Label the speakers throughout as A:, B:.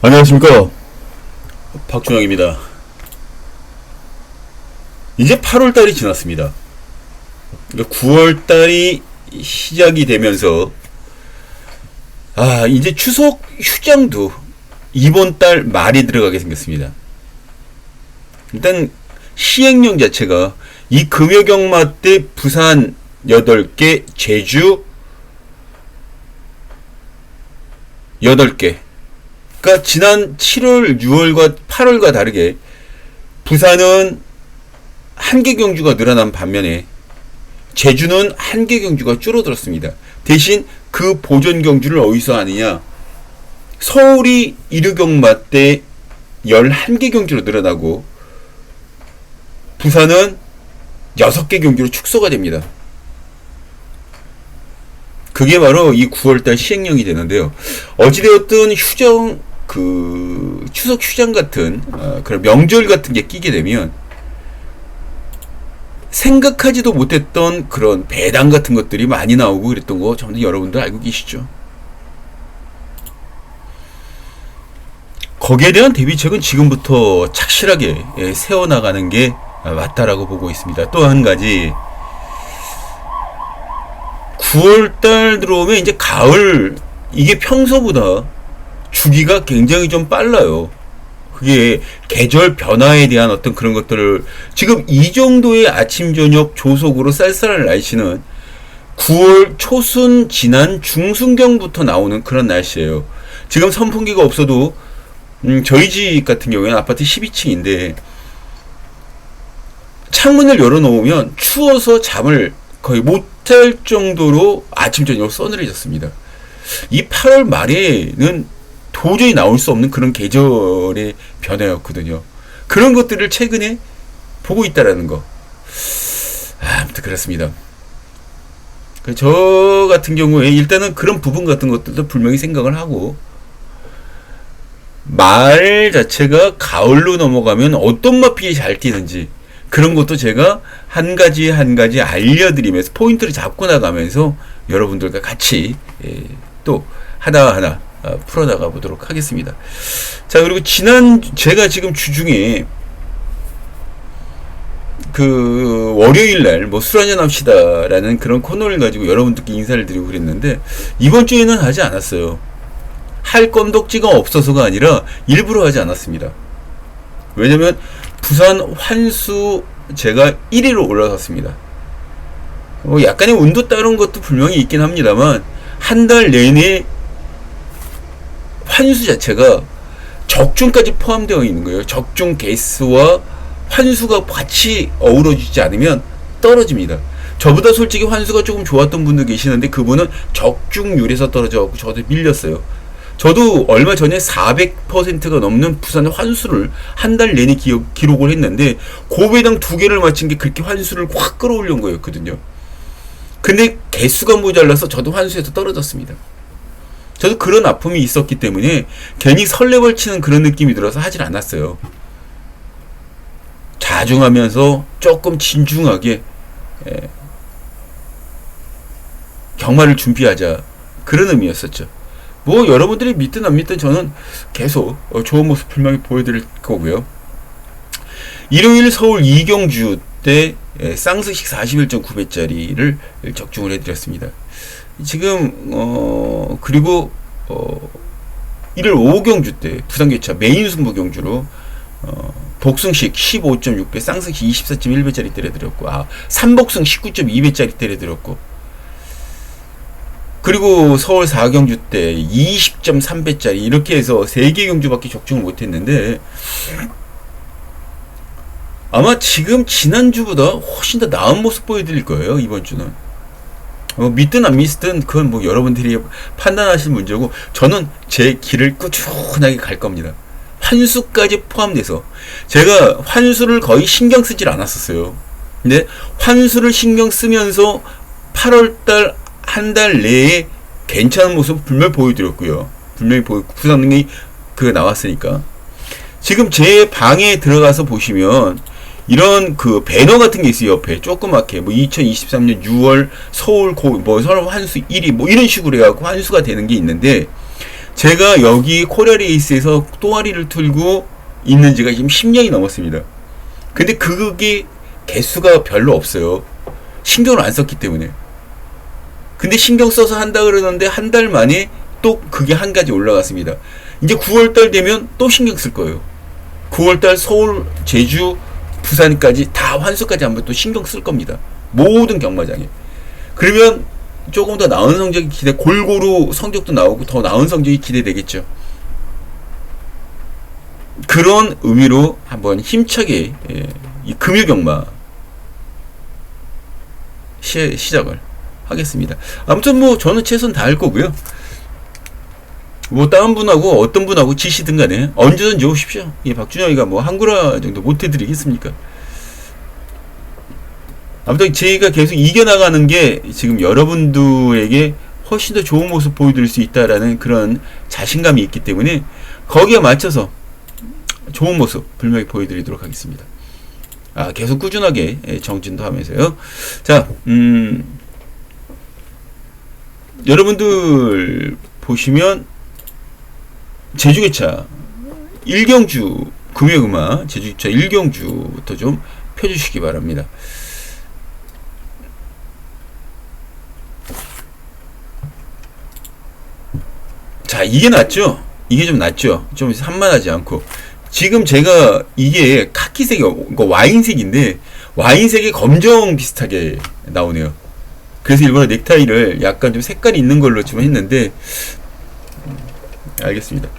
A: 안녕하십니까, 박준영입니다. 이제 8월달이 지났습니다. 9월달이 시작이 되면서 이제 추석 휴장도 이번 달 말이 들어가게 생겼습니다. 일단 시행령 자체가 이 금요경마 때 부산 8개, 제주 8개. 그러니까 지난 7월, 6월과 8월과 다르게 부산은 1개 경주가 늘어난 반면에 제주는 1개 경주가 줄어들었습니다. 대신 그 보존 경주를 어디서 하느냐? 서울이 일요경마 때 11개 경주로 늘어나고 부산은 6개 경주로 축소가 됩니다. 그게 바로 이 9월달 시행령이 되는데요. 어찌되었든 추석 휴장 같은 그런 명절 같은 게 끼게 되면 생각하지도 못했던 그런 배당 같은 것들이 많이 나오고 그랬던 거 전부 여러분들 알고 계시죠? 거기에 대한 대비책은 지금부터 착실하게 세워나가는 게 맞다라고 보고 있습니다. 또 한 가지, 9월달 들어오면 이제 가을, 이게 평소보다 주기가 굉장히 좀 빨라요. 그게 계절 변화에 대한 어떤 그런 것들을, 지금 이 정도의 아침 저녁 조속으로 쌀쌀한 날씨는 9월 초순 지난 중순경부터 나오는 그런 날씨예요. 지금 선풍기가 없어도 저희 집 같은 경우에는 아파트 12층인데 창문을 열어놓으면 추워서 잠을 거의 못할 정도로 아침 저녁 서늘해졌습니다. 이 8월 말에는 도저히 나올 수 없는 그런 계절의 변화였거든요. 그런 것들을 최근에 보고 있다라는 거. 아무튼 그렇습니다. 저 같은 경우에 일단은 그런 부분 같은 것들도 분명히 생각을 하고, 말 자체가 가을로 넘어가면 어떤 마필이 잘 뛰는지 그런 것도 제가 한 가지 알려드리면서 포인트를 잡고 나가면서 여러분들과 같이 또 하나하나 풀어나가 보도록 하겠습니다. 자, 그리고 제가 지금 주중에 월요일날 술 한잔 합시다라는 그런 코너를 가지고 여러분들께 인사를 드리고 그랬는데 이번 주에는 하지 않았어요. 할 건덕지가 없어서가 아니라 일부러 하지 않았습니다. 왜냐면 부산 환수 제가 1위로 올라갔습니다. 약간의 운도 따른 것도 분명히 있긴 합니다만 한 달 내내 환수 자체가 적중까지 포함되어 있는 거예요. 적중 개수와 환수가 같이 어우러지지 않으면 떨어집니다. 저보다 솔직히 환수가 조금 좋았던 분도 계시는데 그분은 적중률에서 떨어져갖고 저도 밀렸어요. 저도 얼마 전에 400%가 넘는 부산 환수를 한 달 내내 기록을 했는데 고배당 2개를 맞힌 게 그렇게 환수를 확 끌어올린 거였거든요. 근데 개수가 모자라서 저도 환수에서 떨어졌습니다. 저도 그런 아픔이 있었기 때문에 괜히 설레벌치는 그런 느낌이 들어서 하질 않았어요. 자중하면서 조금 진중하게 경마를 준비하자, 그런 의미였었죠. 여러분들이 믿든 안 믿든 저는 계속 좋은 모습 분명히 보여드릴 거고요. 일요일 서울 2경주 때 쌍스식 41.9배짜리를 적중을 해드렸습니다. 지금 그리고 일요일 5경주 때 부산교차 메인 승부 경주로 복승식 15.6배, 쌍스식 24.1배짜리 때려드렸고, 삼복승 19.2배짜리 때려드렸고, 그리고 서울 4경주 때 20.3배짜리 이렇게 해서 3개 경주밖에 적중을 못했는데 아마 지금 지난주보다 훨씬 더 나은 모습 보여드릴 거예요. 이번 주는 믿든 안 믿든 그건 여러분들이 판단하실 문제고, 저는 제 길을 꾸준하게 갈 겁니다. 환수까지 포함돼서 제가 환수를 거의 신경 쓰질 않았었어요. 근데 환수를 신경 쓰면서 8월달 한 달 내에 괜찮은 모습 분명히 보여드렸고요. 분명히 부산능이 나왔으니까. 지금 제 방에 들어가서 보시면 이런 배너 같은 게 있어요. 옆에 조그맣게 2023년 6월 서울 서울 환수 1위 이런 식으로 해갖고 환수가 되는 게 있는데, 제가 여기 코리아레이스에서 또아리를 틀고 있는 지가 지금 10년이 넘었습니다. 근데 그게 개수가 별로 없어요. 신경을 안 썼기 때문에. 근데 신경 써서 한다 그러는데 한 달 만에 또 그게 한 가지 올라갔습니다. 이제 9월달 되면 또 신경 쓸 거예요. 9월달 서울, 제주, 부산까지 다 환수까지 한번 또 신경 쓸 겁니다. 모든 경마장에. 그러면 조금 더 나은 성적이 골고루 성적도 나오고 더 나은 성적이 기대되겠죠. 그런 의미로 한번 힘차게 이 금요경마 시작을 하겠습니다. 아무튼 뭐 저는 최선 다할 거고요. 뭐 다른 분하고 어떤 분하고 지시든 간에 언제든지 오십시오. 예, 박준영이가 뭐 한구라 정도 못 해드리겠습니까? 아무튼 제가 계속 이겨나가는 게 지금 여러분들에게 훨씬 더 좋은 모습 보여드릴 수 있다라는 그런 자신감이 있기 때문에 거기에 맞춰서 좋은 모습 분명히 보여드리도록 하겠습니다. 계속 꾸준하게 정진도 하면서요. 자, 여러분들 보시면 제주기차 1경주 금요금화 제주기차 1경주부터 좀 펴주시기 바랍니다. 자, 이게 낫죠? 이게 좀 낫죠? 좀 산만하지 않고. 지금 제가 이게 카키색이, 와인색인데, 와인색이 검정 비슷하게 나오네요. 그래서 일부러 넥타이를 약간 좀 색깔이 있는 걸로 좀 했는데, 알겠습니다.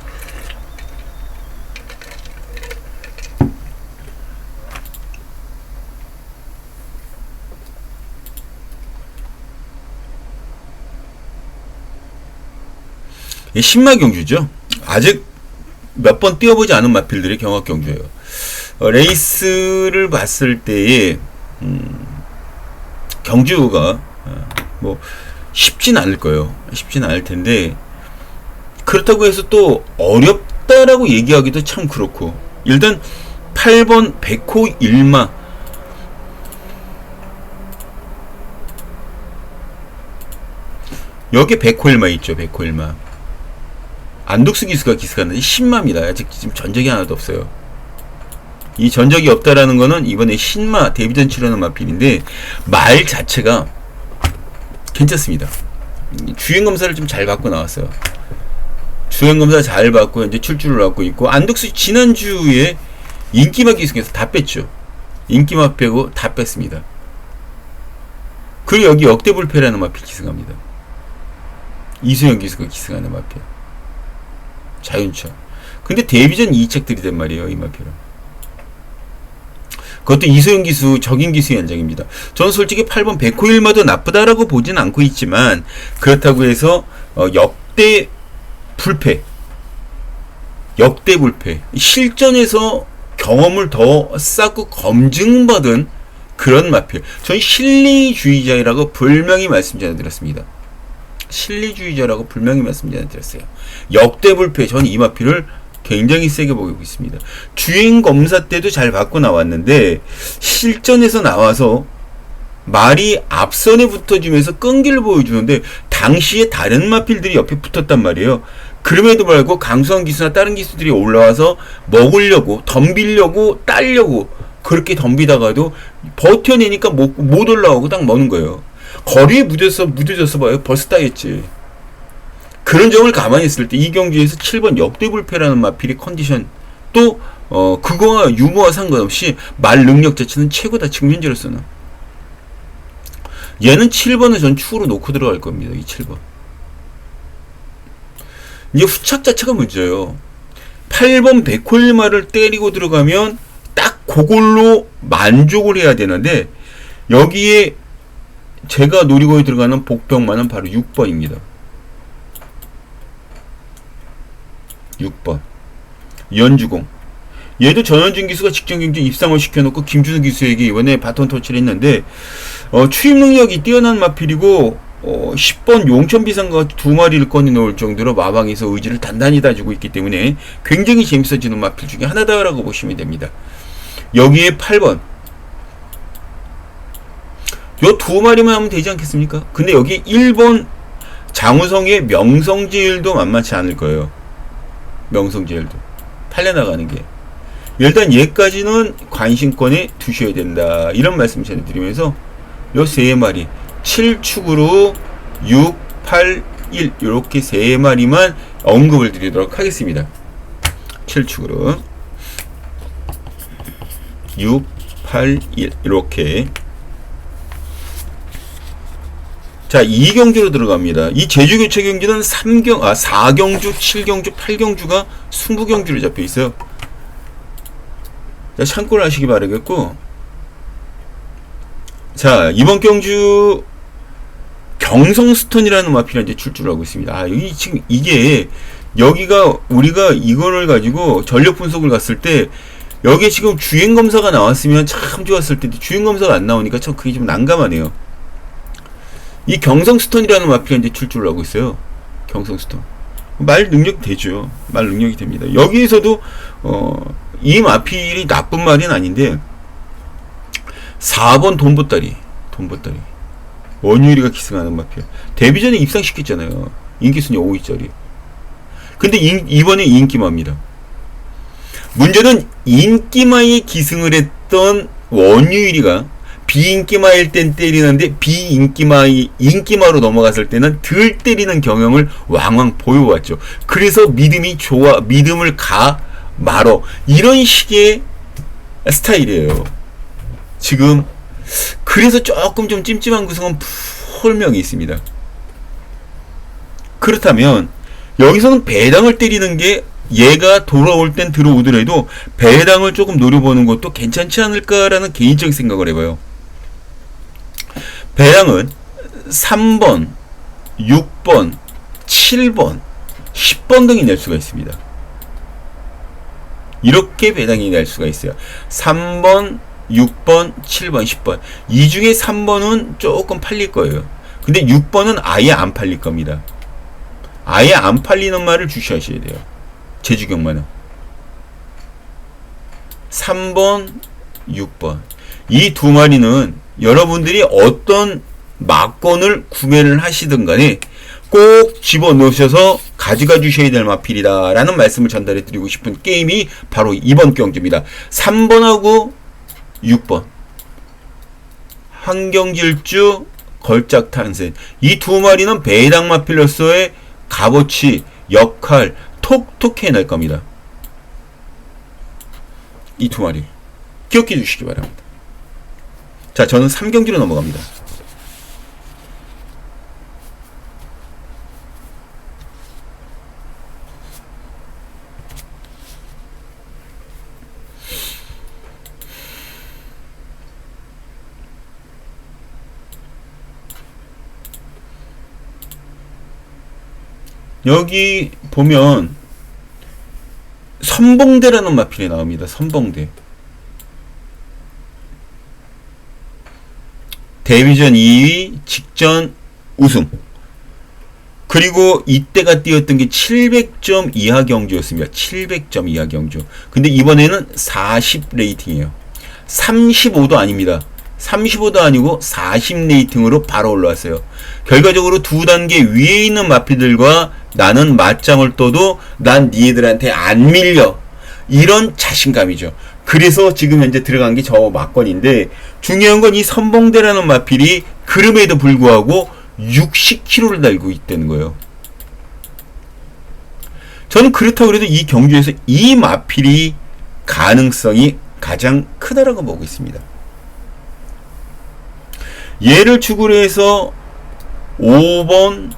A: 신마경주죠. 아직 몇 번 뛰어보지 않은 마필들의 경합경주예요. 레이스를 봤을 때에 경주가 뭐 쉽진 않을 거예요. 쉽진 않을 텐데 그렇다고 해서 또 어렵다라고 얘기하기도 참 그렇고, 일단 8번 백호 일마, 여기 백호 일마 있죠. 백호 일마 안독수 기수가 기수갔는데 10마입니다. 아직 지금 전적이 하나도 없어요. 이 전적이 없다라는 거는 이번에 신마 데뷔전 치르는 마필인데 말 자체가 괜찮습니다. 주행검사를 좀 잘 받고 나왔어요. 주행검사 잘 받고 이제 출주를 하고 있고, 안독수 지난주에 인기마 기수에서 다 뺐죠. 인기마 빼고 다 뺐습니다. 그리고 여기 역대불패라는 마필 기승합니다. 이수영 기수가 기승하는 마필. 자윤천. 근데 데뷔전 2책들이 된 말이에요, 이 마필은. 그것도 이소영 기수, 적인 기수의 연장입니다. 저는 솔직히 8번 백호일마도 나쁘다라고 보진 않고 있지만, 그렇다고 해서 역대 불패, 실전에서 경험을 더 쌓고 검증받은 그런 마필. 저는 실리주의자라고 분명히 말씀 전해드렸습니다. 실리주의자라고 분명히 말씀 전해드렸어요. 역대 불패, 저는 이 마필을 굉장히 세게 보고 있습니다. 주행 검사 때도 잘 받고 나왔는데 실전에서 나와서 말이 앞선에 붙어주면서 끈기를 보여주는데 당시에 다른 마필들이 옆에 붙었단 말이에요. 그럼에도 불구하고 강수한 기수나 다른 기수들이 올라와서 먹으려고, 덤비려고, 따려고 그렇게 덤비다가도 버텨내니까 못 올라오고 딱 먹는 거예요. 거리에 무뎌져서 봐요. 벌써 따였지. 그런 점을 가만히 있을 때 이 경기에서 7번 역대불패라는 마필의 컨디션, 또 그거와 유무와 상관없이 말 능력 자체는 최고다. 측면제로서는 얘는 7번을 전 추후로 놓고 들어갈 겁니다. 이 7번 이제 후착 자체가 문제예요. 8번 백홀마를 때리고 들어가면 딱 그걸로 만족을 해야 되는데, 여기에 제가 노리고 들어가는 복병만은 바로 6번입니다. 6번 연주공. 얘도 전현준 기수가 직전 경기 입상을 시켜놓고 김준우 기수에게 이번에 바톤 터치를 했는데 추임 능력이 뛰어난 마필이고 10번 용천비상과 두 마리를 꺼내놓을 정도로 마방에서 의지를 단단히 다지고 있기 때문에 굉장히 재밌어지는 마필 중에 하나다라고 보시면 됩니다. 여기에 8번 요 두 마리만 하면 되지 않겠습니까? 근데 여기 1번 장우성의 명성제일도 만만치 않을 거예요. 명성제일도 팔려나가는 게. 일단 얘까지는 관심권에 두셔야 된다. 이런 말씀 전해드리면서 요 세 마리 7축으로 6, 8, 1 이렇게 세 마리만 언급을 드리도록 하겠습니다. 7축으로 6, 8, 1 이렇게. 자, 2경주로 들어갑니다. 이 제주교체 경주는 4경주, 7경주, 8경주가 승부경주로 잡혀 있어요. 자, 참고를 하시기 바라겠고, 자, 이번 경주 경성스톤이라는 마필이 이제 출주를 하고 있습니다. 아, 여기 지금 이게 여기가 우리가 이거를 가지고 전력 분석을 갔을 때 여기에 지금 주행 검사가 나왔으면 참 좋았을 텐데 주행 검사가 안 나오니까 참 그게 좀 난감하네요. 이 경성스톤이라는 마필이 이제 출주를 하고 있어요. 경성스톤. 말 능력 되죠. 말 능력이 됩니다. 여기에서도 이 마필이 나쁜 말은 아닌데 4번 돈보따리 원유리가 기승하는 마필 데뷔전에 입상시켰잖아요. 인기순위 5위짜리. 근데 이번에 인기마입니다. 문제는 인기마에 기승을 했던 원유리가 비인기마일 땐 때리는데 인기마로 넘어갔을 때는 덜 때리는 경향을 왕왕 보여왔죠. 그래서 믿음을 가 말어 이런 식의 스타일이에요. 지금 그래서 조금 좀 찜찜한 구성은 분명히 있습니다. 그렇다면 여기서는 배당을 때리는 게 얘가 돌아올 땐 들어오더라도 배당을 조금 노려보는 것도 괜찮지 않을까라는 개인적인 생각을 해봐요. 배당은 3번, 6번, 7번, 10번 등이 낼 수가 있습니다. 이렇게 배당이 낼 수가 있어요. 3번, 6번, 7번, 10번. 이 중에 3번은 조금 팔릴 거예요. 근데 6번은 아예 안 팔릴 겁니다. 아예 안 팔리는 말을 주시하셔야 돼요. 제주경마는. 3번, 6번. 이 두 마리는 여러분들이 어떤 막건을 구매를 하시든 간에 꼭 집어넣으셔서 가져가 주셔야 될 마필이다 라는 말씀을 전달해 드리고 싶은 게임이 바로 이번 경주입니다. 3번하고 6번 환경질주 걸작탄생 이 두 마리는 배당 마필로서의 값어치 역할 톡톡 해낼 겁니다. 이 두 마리 기억해 주시기 바랍니다. 자, 저는 3경주로 넘어갑니다. 여기 보면 선봉대라는 마필이 나옵니다. 선봉대. 데뷔전 2위, 직전 우승. 그리고 이때가 뛰었던 게 700점 이하 경주였습니다. 700점 이하 경주. 근데 이번에는 40 레이팅이에요. 35도 아닙니다. 35도 아니고 40 레이팅으로 바로 올라왔어요. 결과적으로 두 단계 위에 있는 마필들과 나는 맞짱을 떠도 난 니들한테 안 밀려. 이런 자신감이죠. 그래서 지금 현재 들어간 게 저 막건인데 중요한 건 이 선봉대라는 마필이 그럼에도 불구하고 60kg를 달고 있다는 거예요. 저는 그렇다고 해도 이 경주에서 이 마필이 가능성이 가장 크다라고 보고 있습니다. 얘를 축으로 해서 5번,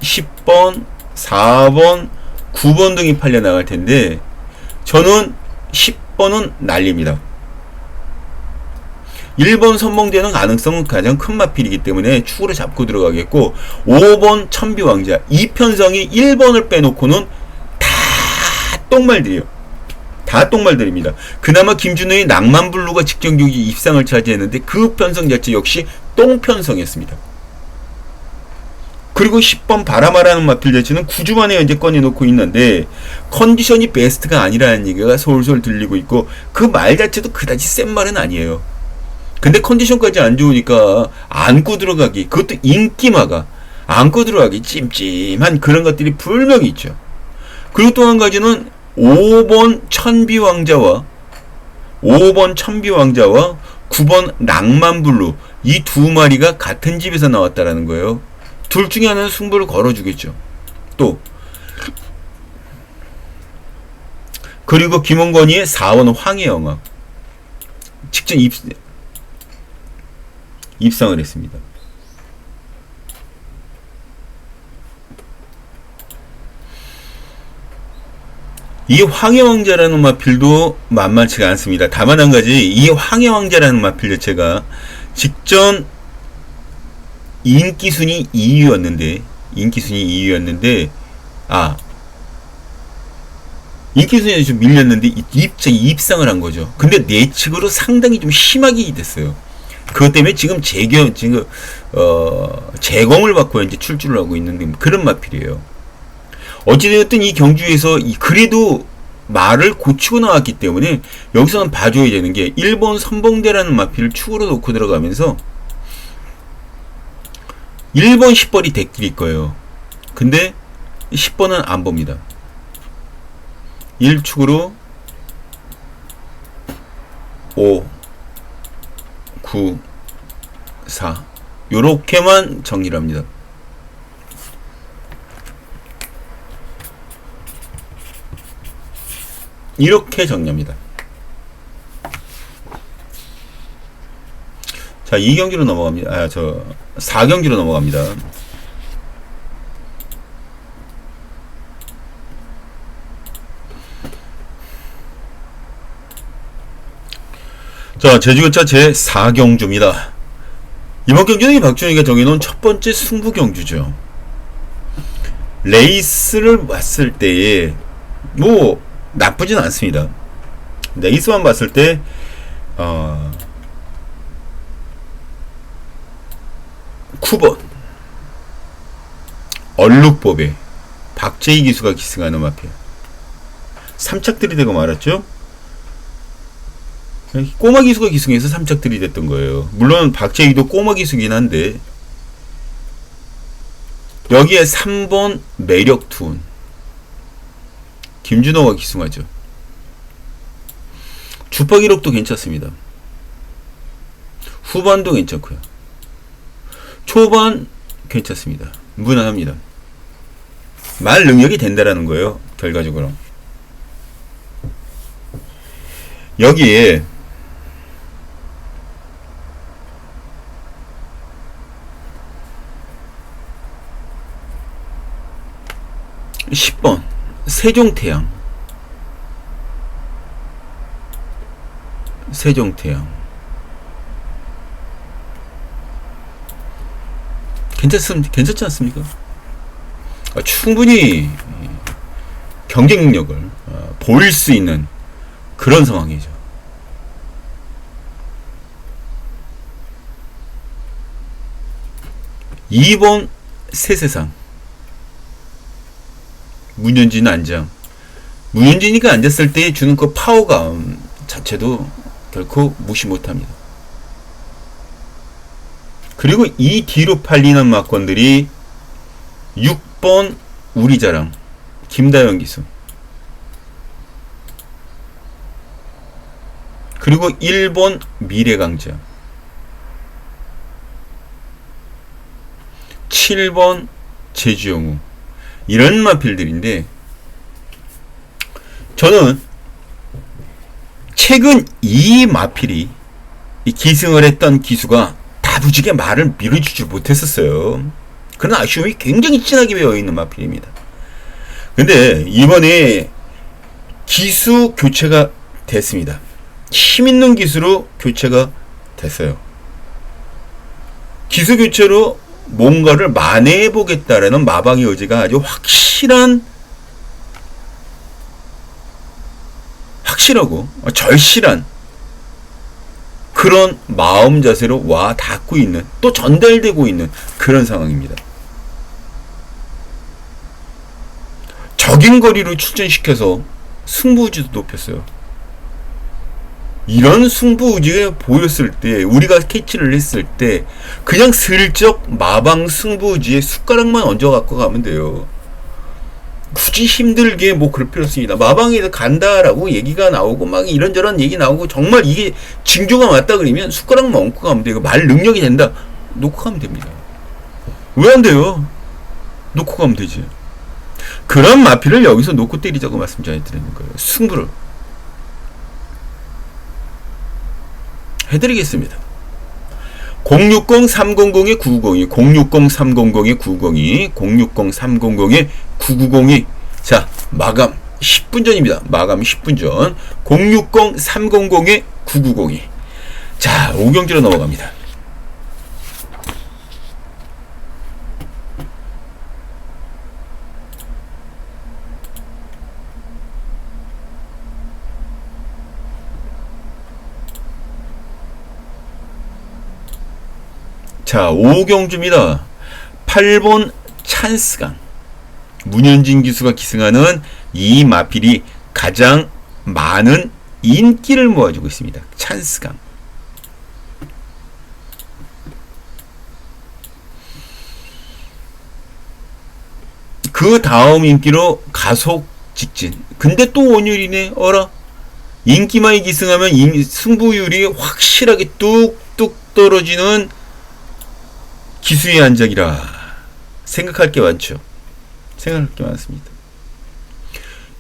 A: 10번, 4번, 9번 등이 팔려 나갈 텐데 저는 10번은 날립니다. 1번 선봉대는 가능성은 가장 큰 마필이기 때문에 축으로 잡고 들어가겠고 5번 천비왕자 이 편성이 1번을 빼놓고는 다 똥말들이에요. 다 똥말들입니다. 그나마 김준호의 낭만블루가 직전 경기 입상을 차지했는데 그 편성 자체 역시 똥편성이었습니다. 그리고 10번 바라마라는 마필 자체는 9주 만에 현재 꺼내놓고 있는데 컨디션이 베스트가 아니라는 얘기가 솔솔 들리고 있고 그 말 자체도 그다지 센 말은 아니에요. 근데 컨디션까지 안 좋으니까 안고 들어가기 그것도 인기마가 안고 들어가기 찜찜한 그런 것들이 분명히 있죠. 그리고 또 한 가지는 5번 천비왕자와 9번 낭만블루, 이 두 마리가 같은 집에서 나왔다라는 거예요. 둘 중에 하나는 승부를 걸어주겠죠. 또 그리고 김원건이의 4원 황해영화 직전 입상을 했습니다. 이 황해왕자라는 마필도 만만치가 않습니다. 다만 한 가지, 이 황해왕자라는 마필 자체가 직전 인기순위 2위였는데 인기순위에 좀 밀렸는데 입상을 한 거죠. 근데 내측으로 상당히 좀 심하게 됐어요. 그것 때문에 지금 재검을 받고 이제 출주를 하고 있는 그런 마필이에요. 어찌되었든 이 경주에서 그래도 말을 고치고 나왔기 때문에 여기서는 봐줘야 되는 게 1번 선봉대라는 마필을 축으로 놓고 들어가면서 1번 10번이 대길일 거예요. 근데 10번은 안 봅니다. 1축으로 5, 9, 4 요렇게만 정리를 합니다. 이렇게 정리합니다. 자, 2경기로 넘어갑니다. 4경기로 넘어갑니다. 자, 제주교차 제4경주입니다. 이번 경주는 박준희가 정해놓은 첫 번째 승부경주죠. 레이스를 봤을 때에 나쁘진 않습니다. 레이스만 봤을 때 9번 얼룩법에 박재희 기수가 기승하는 마필 3착들이 되고 말았죠. 꼬마 기수가 기승해서 3착들이 됐던 거예요. 물론 박재희도 꼬마 기수긴 한데 여기에 3번 매력투운 김준호가 기승하죠. 주파 기록도 괜찮습니다. 후반도 괜찮고요. 초반 괜찮습니다. 무난합니다. 말 능력이 된다라는 거예요. 결과적으로. 여기에 (10번) 세종태양 괜찮지 않습니까? 충분히 경쟁 능력을 보일 수 있는 그런 상황이죠. (2번) 세세상 문현진 안장. 문현진이가 앉았을 때 주는 그 파워감 자체도 결코 무시 못합니다. 그리고 이 뒤로 팔리는 막건들이 6번 우리자랑 김다영 기수, 그리고 1번 미래강자, 7번 제주영우, 이런 마필들인데 저는 최근 이 마필이 기승을 했던 기수가 다부지게 말을 밀어주지 못했었어요. 그런 아쉬움이 굉장히 진하게 배어있는 마필입니다. 근데 이번에 기수 교체가 됐습니다. 힘있는 기수로 교체가 됐어요. 기수 교체로 뭔가를 만회해보겠다라는 마방의 의지가 아주 확실하고 절실한 그런 마음 자세로 와 닿고 있는, 또 전달되고 있는 그런 상황입니다. 적인 거리로 출전시켜서 승부지도 높였어요. 이런 승부 의지가 보였을 때, 우리가 캐치를 했을 때 그냥 슬쩍 마방 승부 의지에 숟가락만 얹어 갖고 가면 돼요. 굳이 힘들게 뭐 그럴 필요 없습니다. 마방에 간다라고 얘기가 나오고 막 이런저런 얘기 나오고 정말 이게 징조가 맞다 그러면 숟가락만 얹고 가면 돼요. 말 능력이 된다. 놓고 가면 됩니다. 왜 안 돼요? 놓고 가면 되지. 그런 마피를 여기서 놓고 때리자고 말씀 전해드리는 거예요. 승부를 해드리겠습니다. 060-300-992, 060-300-992, 060-300-992. 자, 마감 10분 전입니다. 마감 10분 전. 060-300-992. 자, 5경기로 넘어갑니다. 자, 5경주입니다. 8번 찬스강. 문현진 기수가 기승하는 이 마필이 가장 많은 인기를 모아주고 있습니다. 찬스강. 그 다음 인기로 가속 직진. 근데 또 원율이네. 어라. 인기만이 기승하면 승부율이 확실하게 뚝뚝 떨어지는 기수의 안적이라 생각할 게 많죠. 생각할 게 많습니다.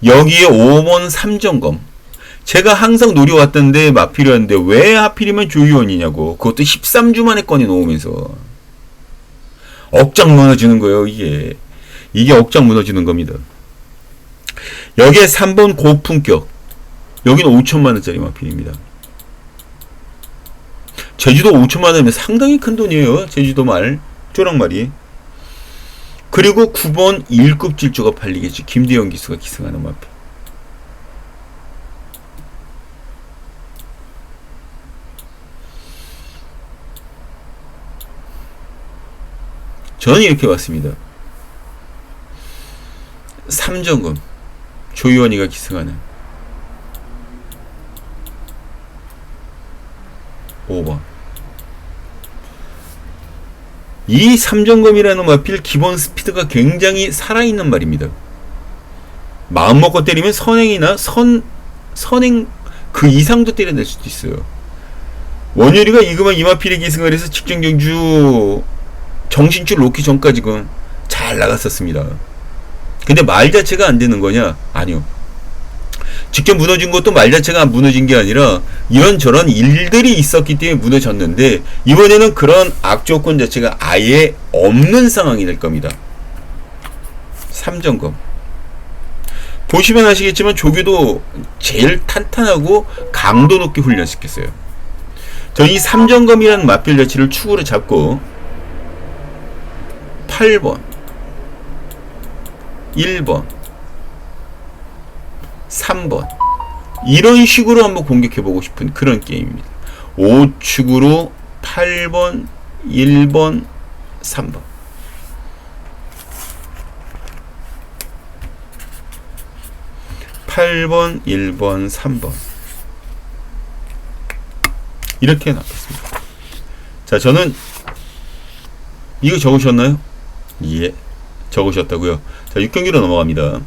A: 여기에 5번 삼점검. 제가 항상 노려왔던데 마필이었는데 왜 하필이면 조의원이냐고. 그것도 13주 만에 꺼내 놓으면서 억장 무너지는 거예요. 이게 억장 무너지는 겁니다. 여기에 3번 고품격. 여기는 5천만원짜리 마필입니다. 제주도 5천만원이면 상당히 큰 돈이에요. 제주도 말, 쪼랑말이. 그리고 9번 1급 질주가 팔리겠지. 김대영 기수가 기승하는 마필. 저는 이렇게 봤습니다. 3점금 조의원이가 기승하는 5번. 이 3점검이라는 마필 기본 스피드가 굉장히 살아있는 말입니다. 마음먹고 때리면 선행이나 선행 그 이상도 때려낼 수도 있어요. 원효리가 이그만 이 마필에 기승을 해서 직전경주 정신줄 놓기 전까지는 잘 나갔었습니다. 근데 말 자체가 안 되는 거냐? 아니요. 직접 무너진 것도 말 자체가 무너진 게 아니라 이런저런 일들이 있었기 때문에 무너졌는데 이번에는 그런 악조건 자체가 아예 없는 상황이 될 겁니다. 3점검. 보시면 아시겠지만 조교도 제일 탄탄하고 강도 높게 훈련시켰어요. 저 이 3점검이라는 마필 자체를 축으로 잡고 8번 1번 3번 이런 식으로 한번 공격해보고 싶은 그런 게임입니다. 5축으로 8번 1번 3번 8번 1번 3번 이렇게 나왔습니다. 자, 저는 이거 적으셨나요? 예, 적으셨다고요. 자, 6경기로 넘어갑니다.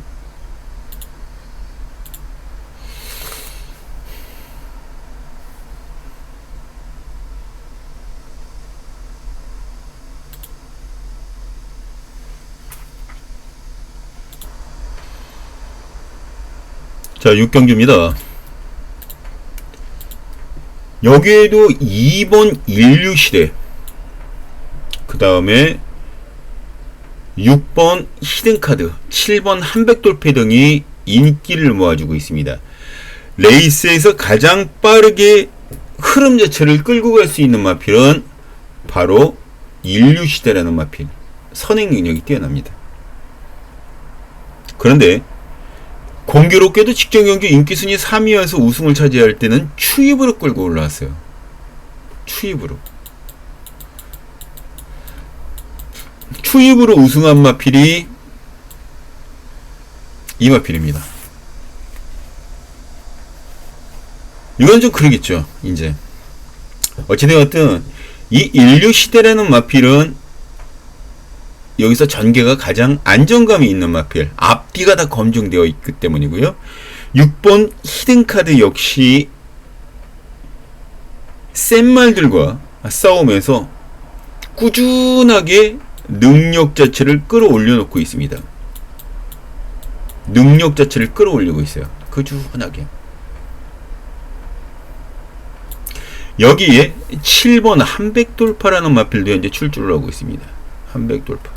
A: 자, 6경주입니다. 여기에도 2번 인류시대, 그 다음에 6번 히든카드, 7번 한백돌패 등이 인기를 모아주고 있습니다. 레이스에서 가장 빠르게 흐름 자체를 끌고 갈 수 있는 마필은 바로 인류시대라는 마필. 선행 능력이 뛰어납니다. 그런데 공교롭게도 직전 경기 인기순위 3위에서 우승을 차지할 때는 추입으로 끌고 올라왔어요. 추입으로 우승한 마필이 이 마필입니다. 이건 좀 그러겠죠. 이제 어찌되었든 이 인류 시대라는 마필은 여기서 전개가 가장 안정감이 있는 마필, 앞뒤가 다 검증되어 있기 때문이고요. 6번 히든카드 역시 센 말들과 싸움에서 꾸준하게 능력 자체를 끌어올려 놓고 있습니다. 능력 자체를 끌어올리고 있어요. 꾸준하게. 여기에 7번 한백돌파라는 마필도 현재 출주를 하고 있습니다. 한백돌파.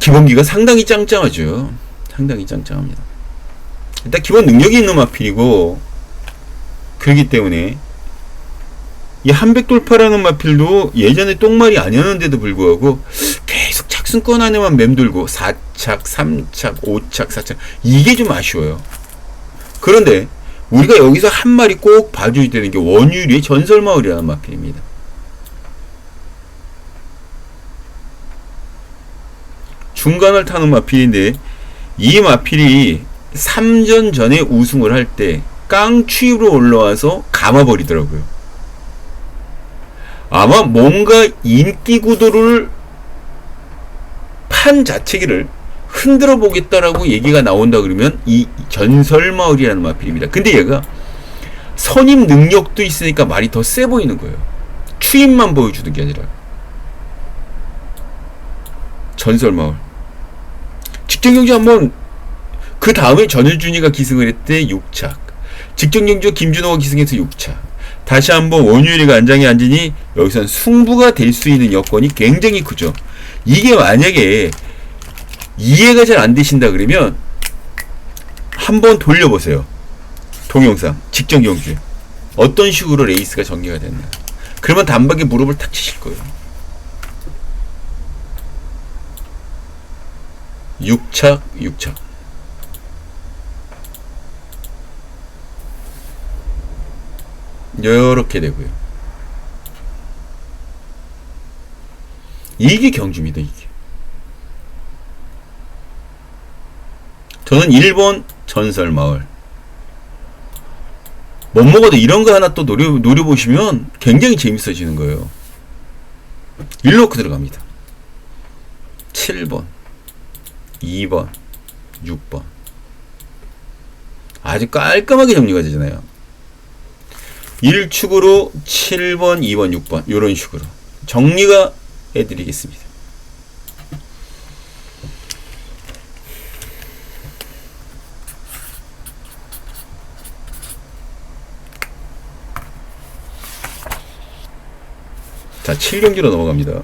A: 기본기가 상당히 짱짱하죠. 상당히 짱짱합니다. 일단 기본 능력이 있는 마필이고, 그렇기 때문에 이 한백돌파라는 마필도 예전에 똥말이 아니었는데도 불구하고 계속 착순권 안에만 맴돌고 4착, 3착, 5착, 4착, 이게 좀 아쉬워요. 그런데 우리가 여기서 한 마리 꼭 봐줘야 되는 게 원유리의 전설마을이라는 마필입니다. 중간을 타는 마필인데, 이 마필이 3전 전에 우승을 할 때 깡취로 올라와서 감아버리더라고요. 아마 뭔가 인기 구도를 판 자체기를 흔들어 보겠다라고 얘기가 나온다 그러면 이 전설마을이라는 마필입니다. 근데 얘가 선임 능력도 있으니까 말이 더 세 보이는 거예요. 추임만 보여주는 게 아니라. 전설마을. 직전경주 한번, 그 다음에 전효준이가 기승을 했대 6착. 직전경주 김준호가 기승해서 6착. 다시 한번 원유리가 안장에 앉으니 여기선 승부가 될 수 있는 여건이 굉장히 크죠. 이게 만약에 이해가 잘 안 되신다 그러면 한번 돌려보세요. 동영상 직전경주 어떤 식으로 레이스가 전개가 됐나. 그러면 단박에 무릎을 탁 치실 거예요. 6착 6착. 이렇게 되고요. 이게 경주입니다. 이게. 저는 1번 전설마을. 못 먹어도 이런 거 하나 또 노려보시면 굉장히 재밌어지는 거예요. 1로크 들어갑니다. 7번, 2번, 6번. 아주 깔끔하게 정리가 되잖아요. 1축으로 7번, 2번, 6번 이런 식으로 정리가 해드리겠습니다. 자, 7경기로 넘어갑니다.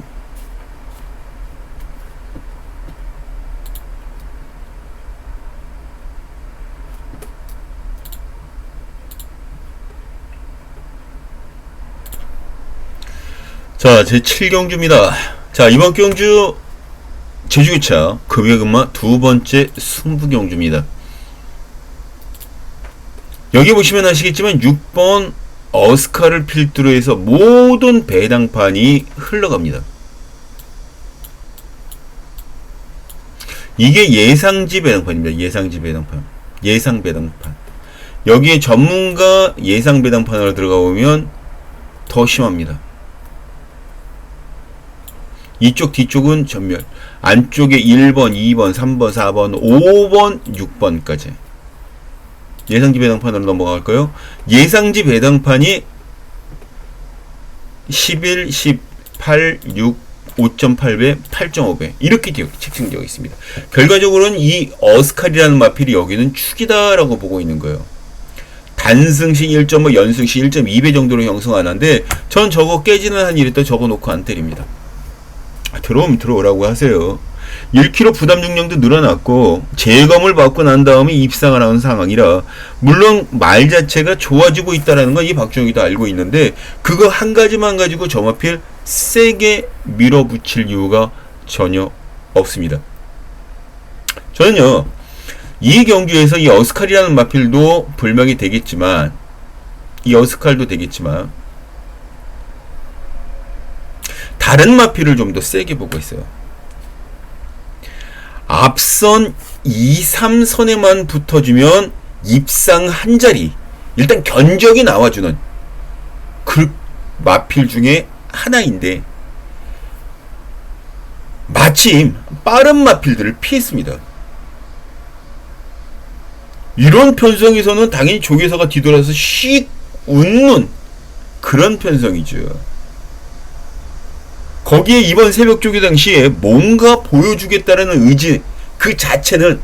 A: 자, 제 7경주입니다. 자, 이번 경주 제주교차 금요금마 두 번째 승부경주입니다. 여기 보시면 아시겠지만 6번 어스카를 필두로 해서 모든 배당판이 흘러갑니다. 이게 예상지 배당판입니다. 예상지 배당판. 예상 배당판. 여기에 전문가 예상 배당판으로 들어가 보면 더 심합니다. 이쪽 뒤쪽은 전멸. 안쪽에 1번, 2번, 3번, 4번, 5번, 6번까지. 예상지 배당판으로 넘어갈까요? 예상지 배당판이 11, 18, 6, 5.8배, 8.5배 이렇게 책정되어 있습니다. 결과적으로는 이 어스칼이라는 마필이 여기는 축이다라고 보고 있는 거예요. 단승시 1.5, 연승시 1.2배 정도로 형성하는데 전 저거 깨지는 한 일에 또 적어놓고 안 때립니다. 들어오면 들어오라고 하세요. 1kg 부담 중량도 늘어났고 재검을 받고 난 다음에 입상을 하는 상황이라 물론 말 자체가 좋아지고 있다는 건 이 박종욱이도 알고 있는데 그거 한 가지만 가지고 저 마필 세게 밀어붙일 이유가 전혀 없습니다. 저는요 이 경주에서 이 어스칼이라는 마필도 불명이 되겠지만 이 어스칼도 되겠지만 다른 마필을 좀 더 세게 보고 있어요. 앞선 2, 3선에만 붙어주면 입상 한 자리 일단 견적이 나와주는 그 마필 중에 하나인데 마침 빠른 마필들을 피했습니다. 이런 편성에서는 당연히 조계사가 뒤돌아서 씩 웃는 그런 편성이죠. 거기에 이번 새벽 조계 당시에 뭔가 보여주겠다는 의지 그 자체는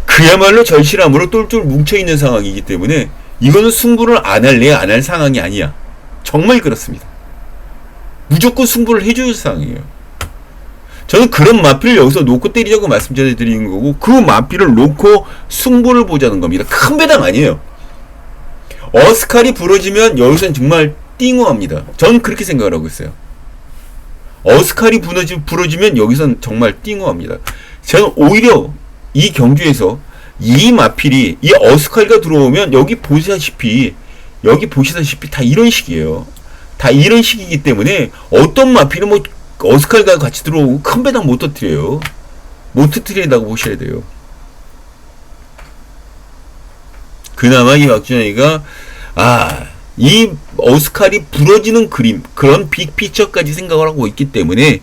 A: 그야말로 절실함으로 똘똘 뭉쳐있는 상황이기 때문에 이거는 승부를 안 할래 안 할 상황이 아니야. 정말 그렇습니다. 무조건 승부를 해줄 상황이에요. 저는 그런 마필을 여기서 놓고 때리자고 말씀드리는 거고 그 마필을 놓고 승부를 보자는 겁니다. 큰 배당 아니에요. 어스칼이 부러지면 여기서는 정말 띵호합니다. 저는 그렇게 생각을 하고 있어요. 어스칼이 부러지면 여기선 정말 띵호합니다. 저는 오히려 이 경주에서 이 마필이 이 어스칼가 들어오면 여기 보시다시피 다 이런 식이에요. 다 이런 식이기 때문에 어떤 마필은 뭐 어스칼과 같이 들어오고 큰 배당 못 터뜨려요. 못 터뜨린다고 보셔야 돼요. 그나마 이 박준영이가 이 어스칼이 부러지는 그림, 그런 빅피처까지 생각을 하고 있기 때문에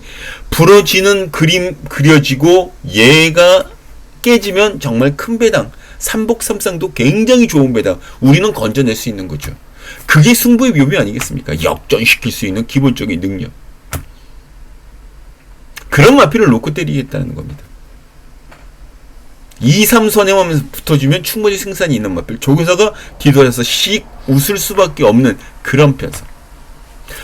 A: 부러지는 그림 그려지고 얘가 깨지면 정말 큰 배당, 삼복삼상도 굉장히 좋은 배당, 우리는 건져낼 수 있는 거죠. 그게 승부의 묘미 아니겠습니까? 역전시킬 수 있는 기본적인 능력. 그런 마필을 놓고 때리겠다는 겁니다. 2, 3선에만 붙어주면 충분히 승산이 있는 마필. 조교사가 뒤돌아서 씩 웃을 수밖에 없는 그런 편성.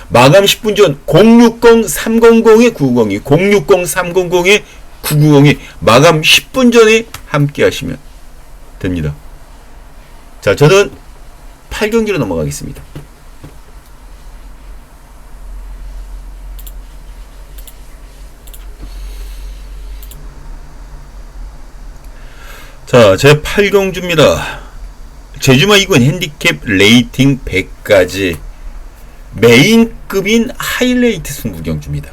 A: 마감 10분 전 060-300에 990이 060-300에 990이 마감 10분 전에 함께 하시면 됩니다. 자, 저는 8경기로 넘어가겠습니다. 자, 제 8경주입니다. 제주마 2군 핸디캡 레이팅 100까지 메인급인 하이라이트 승부경주입니다.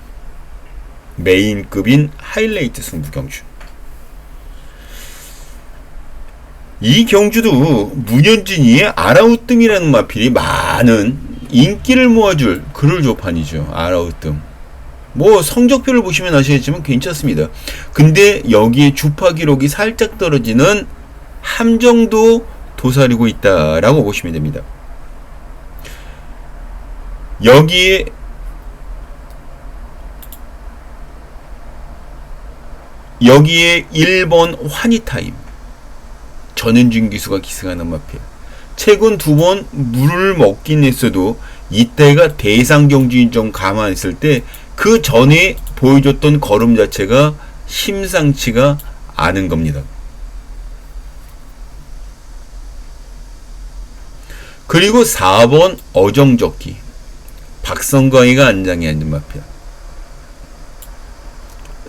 A: 메인급인 하이라이트 승부경주. 이 경주도 문현진이의 아라우뜸이라는 마필이 많은 인기를 모아줄 그럴 조판이죠. 아라우뜸. 뭐 성적표를 보시면 아시겠지만 괜찮습니다. 근데 여기에 주파 기록이 살짝 떨어지는 함정도 도사리고 있다라고 보시면 됩니다. 여기에 여기에 1번 환희타임 전현준 기수가 기승하는 마필. 최근 2번 물을 먹긴 했어도 이때가 대상경주인 점 감안했을 때 그 전에 보여줬던 걸음 자체가 심상치가 않은 겁니다. 그리고 4번 어정적기 박성광이가 안장에 앉은 마필.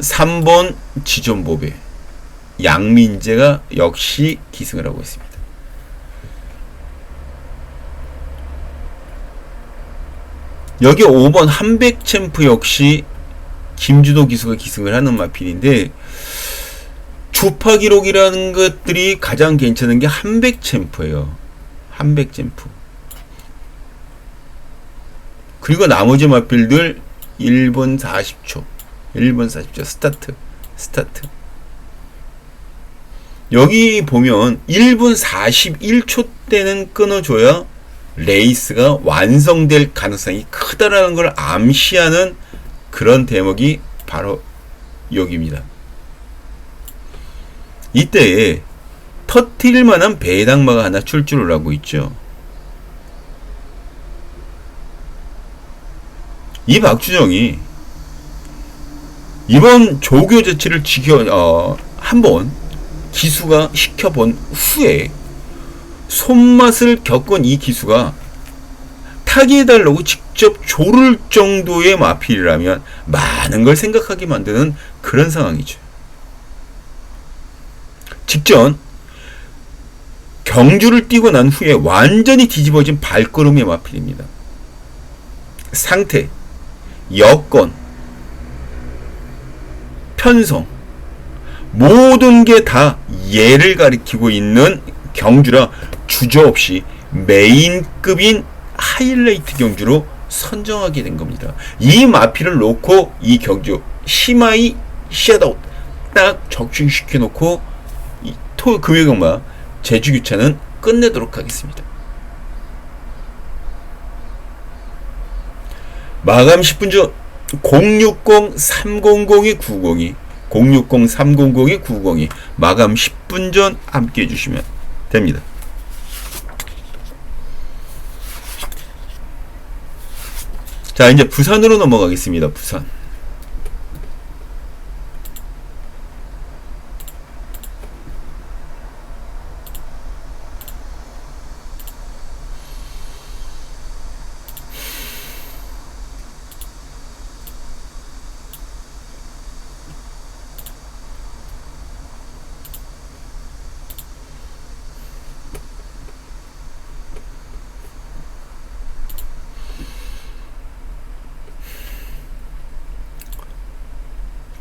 A: 3번 지존보배 양민재가 역시 기승을 하고 있습니다. 여기 5번 한백챔프 역시 김준호 기수가 기승을 하는 마필인데 주파 기록이라는 것들이 가장 괜찮은 게 한백챔프예요. 한백챔프. 그리고 나머지 마필들 1분 40초 1분 40초 스타트. 여기 보면 1분 41초 때는 끊어줘야 레이스가 완성될 가능성이 크다라는 걸 암시하는 그런 대목이 바로 여기입니다. 이때에 터뜨릴 만한 배당마가 하나 출주를 하고 있죠. 이 박주정이 이번 조교 자체를 한번 기수가 시켜본 후에 손맛을 겪은 이 기수가 타기해달라고 직접 조를 정도의 마필이라면 많은 걸 생각하게 만드는 그런 상황이죠. 직전 경주를 뛰고 난 후에 완전히 뒤집어진 발걸음의 마필입니다. 상태, 여건, 편성 모든 게 다 얘를 가리키고 있는 경주라 주저없이 메인급인 하이라이트 경주로 선정하게 된 겁니다. 이 마필을 놓고 이 경주 시마이 섀도우 딱 적중시켜 놓고 금요경마 제주교차는 끝내도록 하겠습니다. 마감 10분 전 060-300-902 060-300-902 마감 10분 전 함께 해주시면 됩니다. 자, 이제 부산으로 넘어가겠습니다. 부산.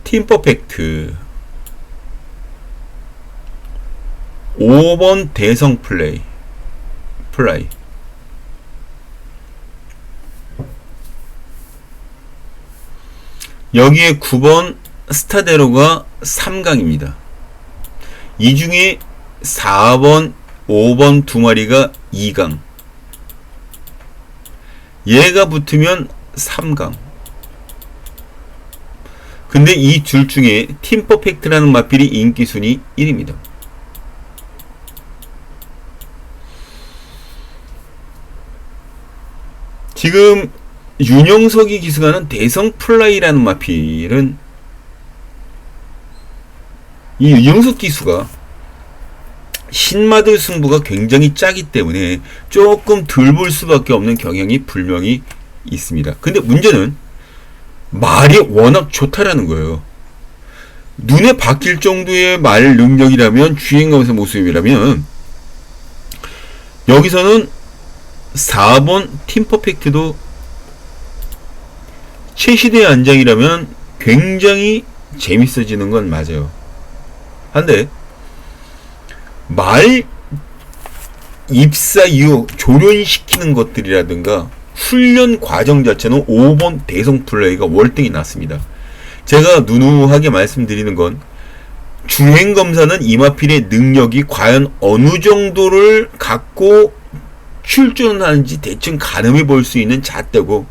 A: 팀퍼펙트 5번 대성 플라이 여기에 9번 스타데로가 3강입니다. 이 중에 4번 5번 두 마리가 2강, 얘가 붙으면 3강. 근데 이 둘 중에 팀퍼펙트라는 마필이 인기순위 1위입니다. 지금 윤영석이 기승하는 대성플라이라는 마필은 이 윤영석 기수가 신마들 승부가 굉장히 짜기 때문에 조금 덜 볼 수밖에 없는 경향이 분명히 있습니다. 근데 문제는 말이 워낙 좋다라는 거예요. 눈에 박힐 정도의 말 능력이라면, 주행감에서 모습이라면, 여기서는 4번 팀퍼펙트도 최시대 안장이라면 굉장히 재밌어지는 건 맞아요. 한데 말 입사 이후 조련시키는 것들이라든가 훈련 과정 자체는 5번 대성 플레이가 월등히 낮습니다. 제가 누누하게 말씀드리는 건 주행검사는 이마필의 능력이 과연 어느 정도를 갖고 출전하는지 대충 가늠해 볼 수 있는 잣대고,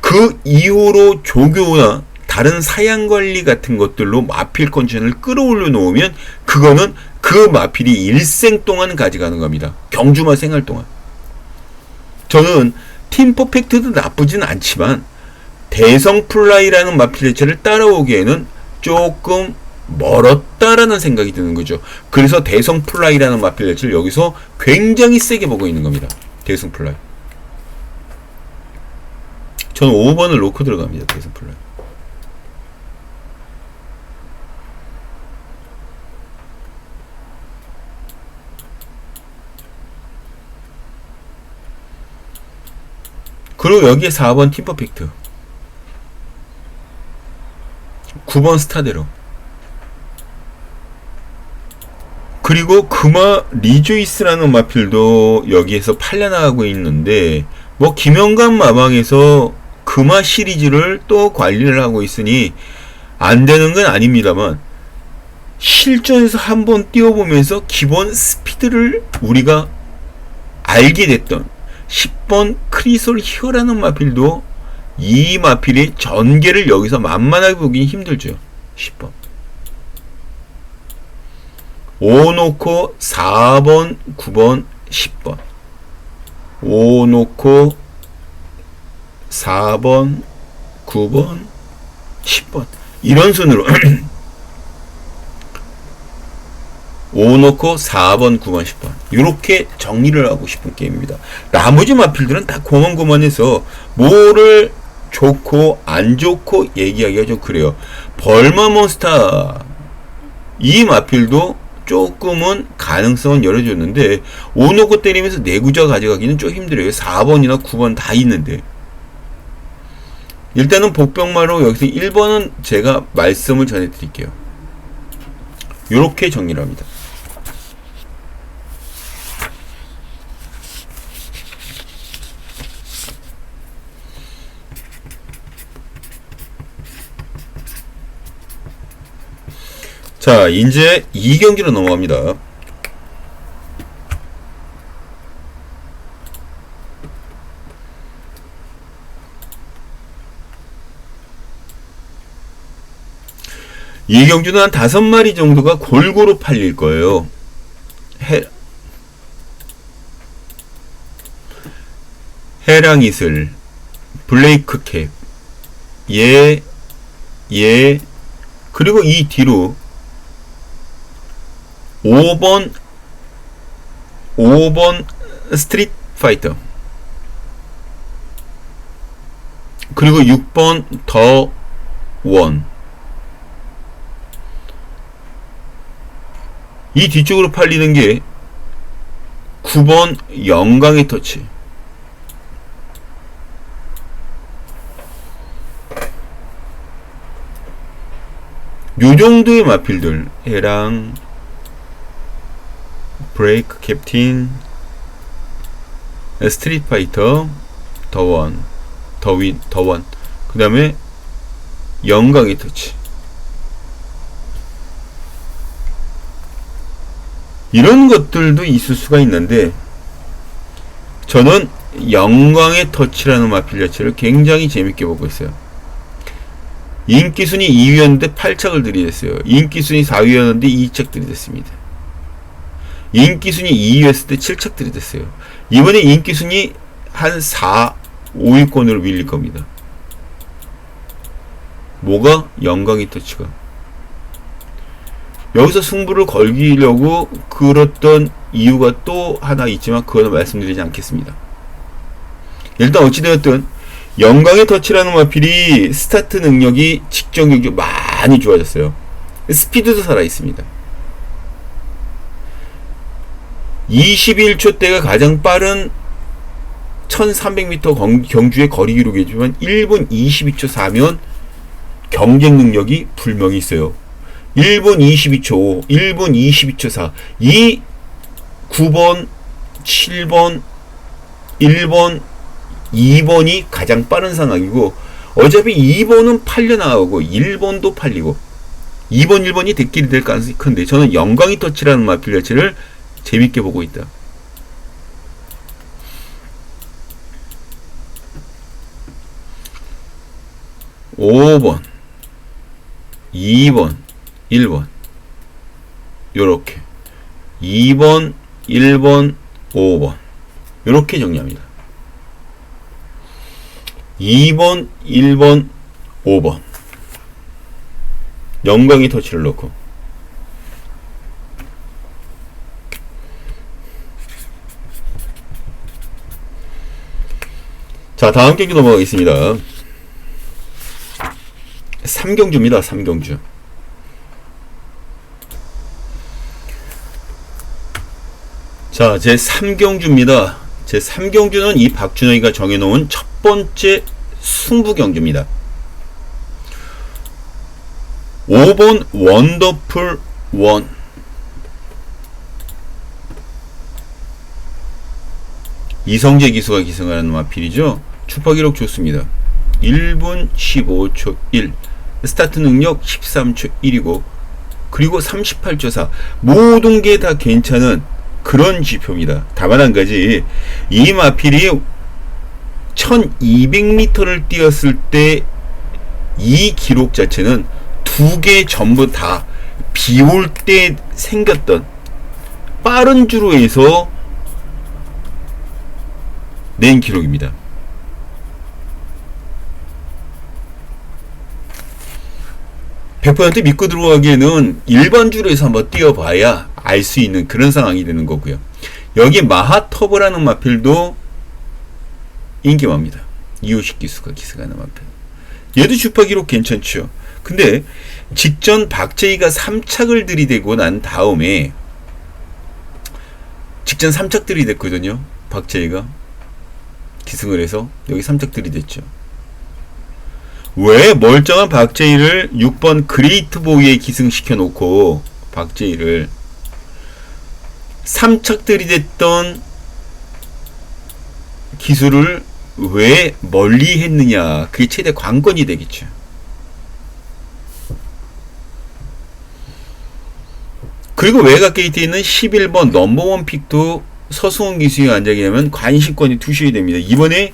A: 그 이후로 조교나 다른 사양관리 같은 것들로 마필 컨디션을 끌어올려 놓으면 그거는 그 마필이 일생 동안 가져가는 겁니다. 경주마 생활 동안. 저는 팀퍼펙트도 나쁘진 않지만 대성플라이라는 마필 자체를 따라오기에는 조금 멀었다라는 생각이 드는 거죠. 그래서 대성플라이라는 마필 자체를 여기서 굉장히 세게 보고 있는 겁니다. 대성플라이. 저는 5번을 놓고 들어갑니다. 대성플라이. 그리고 여기에 4번 팀퍼펙트, 9번 스타데로, 그리고 금화 리조이스라는 마필도 여기에서 팔려나가고 있는데, 뭐 김영감 마방에서 금화 시리즈를 또 관리를 하고 있으니 안 되는 건 아닙니다만, 실전에서 한번 뛰어보면서 기본 스피드를 우리가 알게 됐던 10번 크리솔 히어라는 마필도 이 마필의 전개를 여기서 만만하게 보긴 힘들죠. 10번 5 놓고 4번 9번 10번 5 놓고 4번 9번 10번 이런 순으로 5 놓고 4번 9번 10번 이렇게 정리를 하고 싶은 게임입니다. 나머지 마필들은 다 고만고만해서 뭐를 좋고 안 좋고 얘기하기가 좀 그래요. 벌마몬스타 이 마필도 조금은 가능성은 열어줬는데 5 놓고 때리면서 내구자 가져가기는 좀 힘들어요. 4번이나 9번 다 있는데. 일단은 복병마로 여기서 1번은 제가 말씀을 전해드릴게요. 이렇게 정리를 합니다. 자, 이제 2경기로 넘어갑니다. 이 경주는 한 5마리 정도가 골고루 팔릴 거예요. 해랑이슬, 블레이크 캡, 그리고 이 뒤로 5번 스트릿 파이터, 그리고 6번 더 원. 이 뒤쪽으로 팔리는 게 9번 영광의 터치. 요 정도의 마필들, 해랑, 브레이크 캡틴, 스트릿 파이터, 더원, 더원, 그 다음에 영광의 터치. 이런 것들도 있을 수가 있는데, 저는 영광의 터치라는 마필 자체를 굉장히 재밌게 보고 있어요. 인기순위 2위였는데 8착을 들이댔어요. 인기순위 4위였는데 2착 들이댔습니다. 인기순위 2위였을 때 7착 들이댔어요. 이번에 인기순위 한 4, 5위권으로 밀릴 겁니다. 뭐가? 영광의 터치가. 여기서 승부를 걸기려고 그랬던 이유가 또 하나 있지만 그거는 말씀드리지 않겠습니다. 일단 어찌되었든 영광의 터치라는 마필이 스타트 능력이 직전 경기 많이 좋아졌어요. 스피드도 살아있습니다. 21초 대가 가장 빠른 1300m 경주의 거리 기록이지만 1분 22초 4면 경쟁 능력이 분명히 있어요. 1분 22초 5, 1분 22초 4. 이 9번, 7번, 1번, 2번이 가장 빠른 상황이고, 어차피 2번은 팔려나가고 1번도 팔리고 2번, 1번이 대끼리 될 가능성이 큰데, 저는 영광의 터치라는 마필 자체를 재밌게 보고 있다. (5번) 2번 1번 요렇게 2번 1번 5번 요렇게 정리합니다. 2번 1번 5번 영광의 터치를 넣고, 자, 다음 경기 넘어가겠습니다. 3경주입니다. 3경주. 자, 제 3경주입니다. 제 3경주는 이 박준호이가 정해놓은 첫 번째 승부 경주입니다. 5번 원더풀 원. 이성재 기수가 기승하는 마필이죠. 추파 기록 좋습니다. 1분 15초 1. 스타트 능력 13초 1이고, 그리고 38초 4. 모든 게 다 괜찮은 그런 지표입니다. 다만 한 가지, 이 마필이 1200m를 뛰었을 때 이 기록 자체는 두 개 전부 다 비 올 때 생겼던 빠른 주로에서 낸 기록입니다. (100% 믿고 들어가기에는) 일반 주로에서 한번 뛰어봐야 알 수 있는 그런 상황이 되는 거고요. 여기 마하터브라는 마필도 인기맘입니다. 이호식 기수가 기승하는 마필. 얘도 주파 기록 괜찮죠. 근데 직전 박재희가 3착을 들이대고 난 다음에, 직전 3착 들이댔거든요. 박재희가 기승을 해서 여기 3착 들이댔죠. 왜 멀쩡한 박재희를 6번 그레이트 보이에 기승시켜 놓고 박재희를 3착 들이댔던 기술을 왜 멀리 했느냐, 그게 최대 관건이 되겠죠. 그리고 외곽 게이트에 있는 11번 넘버원 픽도 서승원 기수의 안장이라면 관심권이 두셔야 됩니다. 이번에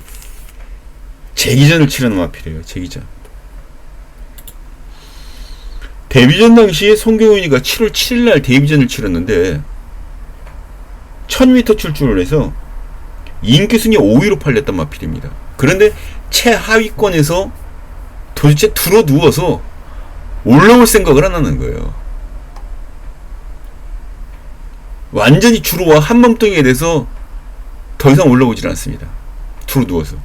A: 재기전을 치르는 마필이에요. 재기전. 데뷔전 당시에 송경훈이가 7월 7일날 데뷔전을 치렀는데 1000m 출전을 해서 인기순위 5위로 팔렸던 마필입니다. 그런데 최하위권에서 도대체 들어 누워서 올라올 생각을 안 하는 거예요. 완전히 주로와 한몸뚱이에 대해서 더 이상 올라오질 않습니다. 들어 누워서.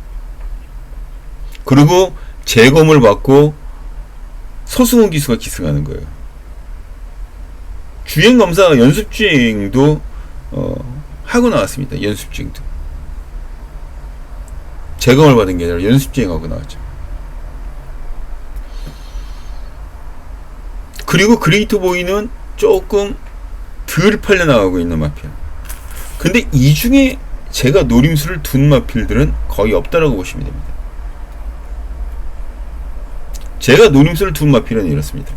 A: 그리고 재검을 받고 서승훈 기수가 기승하는 거예요. 주행검사 연습주행도 하고 나왔습니다. 연습주행도. 재검을 받은 게 아니라 연습주행하고 나왔죠. 그리고 그레이트 보이는 조금 덜 팔려나가고 있는 마필. 근데 이 중에 제가 노림수를 둔 마필들은 거의 없다라고 보시면 됩니다. 제가 노림수를 둔 마필은 이렇습니다.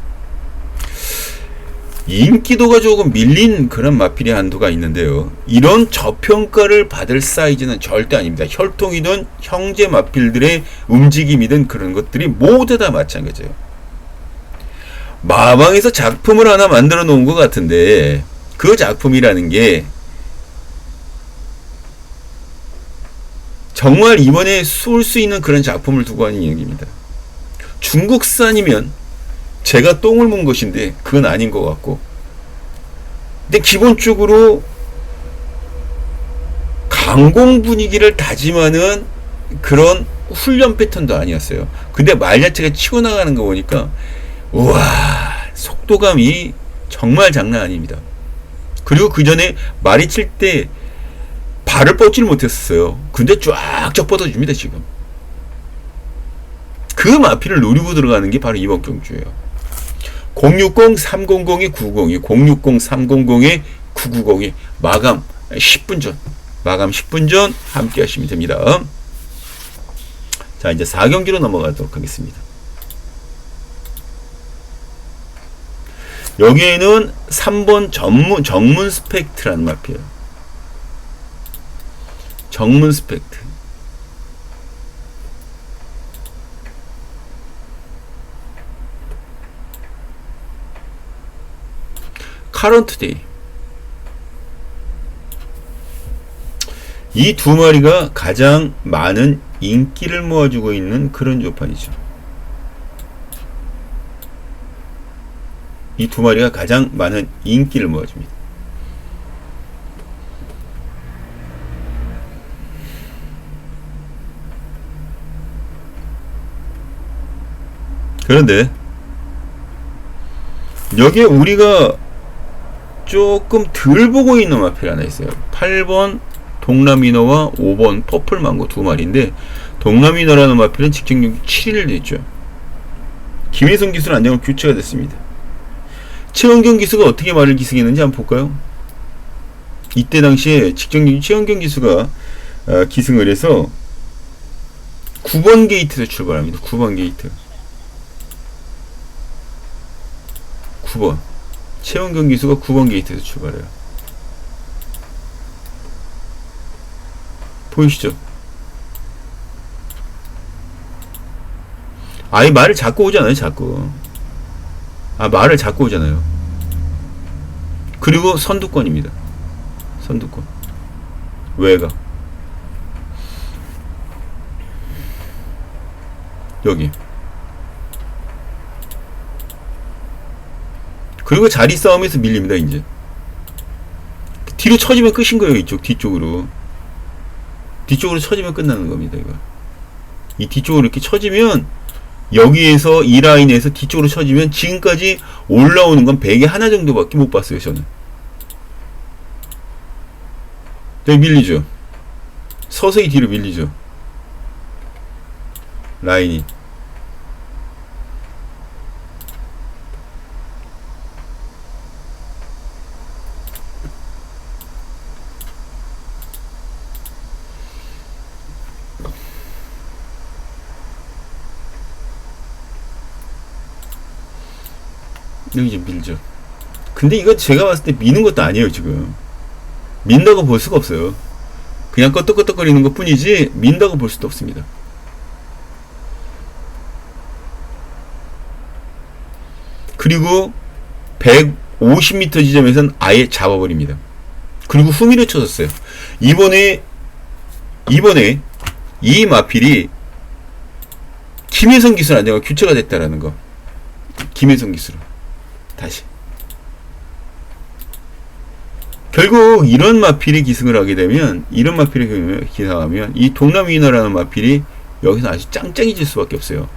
A: 인기도가 조금 밀린 그런 마필의 한도가 있는데요. 이런 저평가를 받을 사이즈는 절대 아닙니다. 혈통이든 형제 마필들의 움직임이든 그런 것들이 모두 다 마찬가지예요. 마방에서 작품을 하나 만들어 놓은 것 같은데 그 작품이라는 게 정말 이번에 쏠 수 있는 그런 작품을 두고 하는 이야기입니다. 중국산이면 제가 똥을 문 것인데 그건 아닌 것 같고, 근데 기본적으로 강공 분위기를 다짐하는 그런 훈련 패턴도 아니었어요. 근데 말 자체가 치고 나가는 거 보니까 우와, 속도감이 정말 장난 아닙니다. 그리고 그 전에 말이 칠 때 발을 뻗지를 못했어요. 근데 쫙쫙 뻗어줍니다. 지금 그 마피를 노리고 들어가는 게 바로 이번 경주예요. 060-300에 902, 060-300에 990이 마감 10분 전, 마감 10분 전 함께 하시면 됩니다. 자, 이제 4경기로 넘어가도록 하겠습니다. 여기에는 3번 정문 스펙트라는 마피예요. 정문 스펙트. 카런트데이. 이 두 마리가 가장 많은 인기를 모아주고 있는 그런 조판이죠. 이 두 마리가 가장 많은 인기를 모아줍니다. 그런데 여기에 우리가 조금 덜 보고 있는 마필이 하나 있어요. 8번 동남이너와 5번 퍼플망고 두 마리인데, 동남이너라는 마필은 직전 경기 7일 됐죠. 김혜성 기수는 안정으로 교체가 됐습니다. 최원경 기수가 어떻게 말을 기승했는지 한번 볼까요? 이때 당시에 직전 경기 최원경 기수가 기승을 해서 9번 게이트에서 출발합니다. 9번 게이트. 9번. 최원경 기수가 9번 게이트에서 출발해요. 보이시죠? 아예 말을 잡고 오잖아요. 자꾸. 말을 잡고 오잖아요. 그리고 선두권입니다. 선두권. 외곽. 여기. 그리고 자리 싸움에서 밀립니다. 이제 뒤로 쳐지면 끝인 거예요. 이쪽 뒤쪽으로 쳐지면 끝나는 겁니다. 이거 이 뒤쪽으로 이렇게 쳐지면, 여기에서 이 라인에서 뒤쪽으로 쳐지면 지금까지 올라오는 건 100에 하나 정도밖에 못 봤어요. 저는 여기 밀리죠. 서서히 뒤로 밀리죠. 라인이. 여기 좀 밀죠. 근데 이거 제가 봤을 때 미는 것도 아니에요. 지금 민다고 볼 수가 없어요. 그냥 껐덕껐덕거리는 것 뿐이지 민다고 볼 수도 없습니다. 그리고 150m 지점에서는 아예 잡아버립니다. 그리고 후미를 쳐줬어요. 이번에 이 마필이 김혜성 기술 안정화 교체가 됐다라는 거. 김혜성 기술 다시. 결국 이런 마필이 기승을 하게 되면, 이런 마필이 기승하면 이 동남위너라는 마필이 여기서 아주 짱짱해질 수밖에 없어요.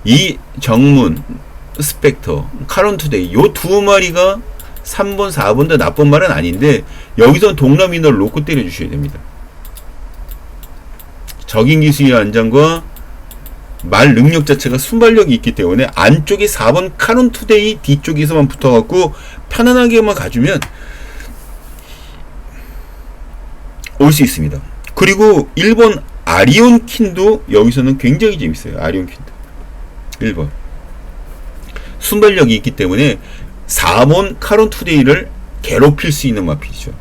A: 이 정문, 스펙터, 카론투데이 요 두 마리가 3번, 4번도 나쁜 말은 아닌데 여기서 동남위너를 놓고 때려주셔야 됩니다. 적인 기술의 안장과 말 능력 자체가 순발력이 있기 때문에 안쪽에 4번 카론투데이 뒤쪽에서만 붙어갖고 편안하게만 가주면 올 수 있습니다. 그리고 1번 아리온 킨도 여기서는 굉장히 재밌어요. 아리온 킨도 1번 순발력이 있기 때문에 4번 카론 투데이를 괴롭힐 수 있는 마필이죠.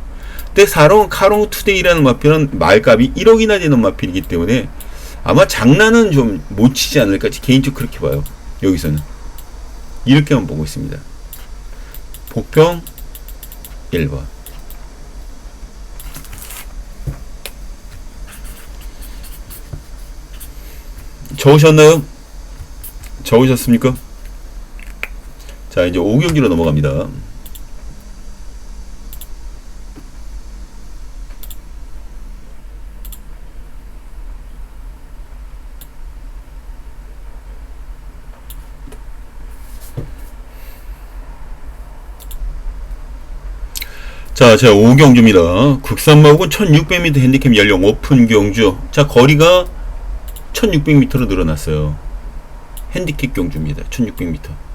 A: 근데 4번 카론 투데이라는 마필은 말값이 1억이나 되는 마필이기 때문에 아마 장난은 좀 못 치지 않을까 개인적으로 그렇게 봐요. 여기서는 이렇게만 보고 있습니다. 복평 1번. 적으셨나요? 적으셨습니까? 자, 이제 5경기로 넘어갑니다. 자, 제가 5경주입니다. 국산마국은 1600m 핸디캡 연령 오픈 경주. 자, 거리가 1600m로 늘어났어요. 핸디캡 경주입니다. 1600m.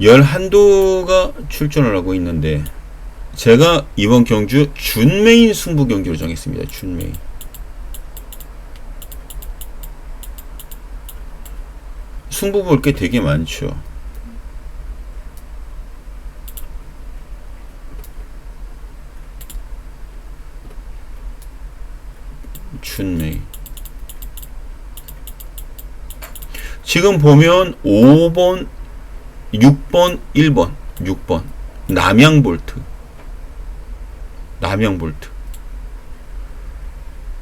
A: 11도가 출전을 하고 있는데 제가 이번 경주 준메인 승부 경기로 정했습니다. 준메인. 승부 볼 게 되게 많죠. 준메인. 지금 보면 5번, 6번, 1번, 6번 남양볼트.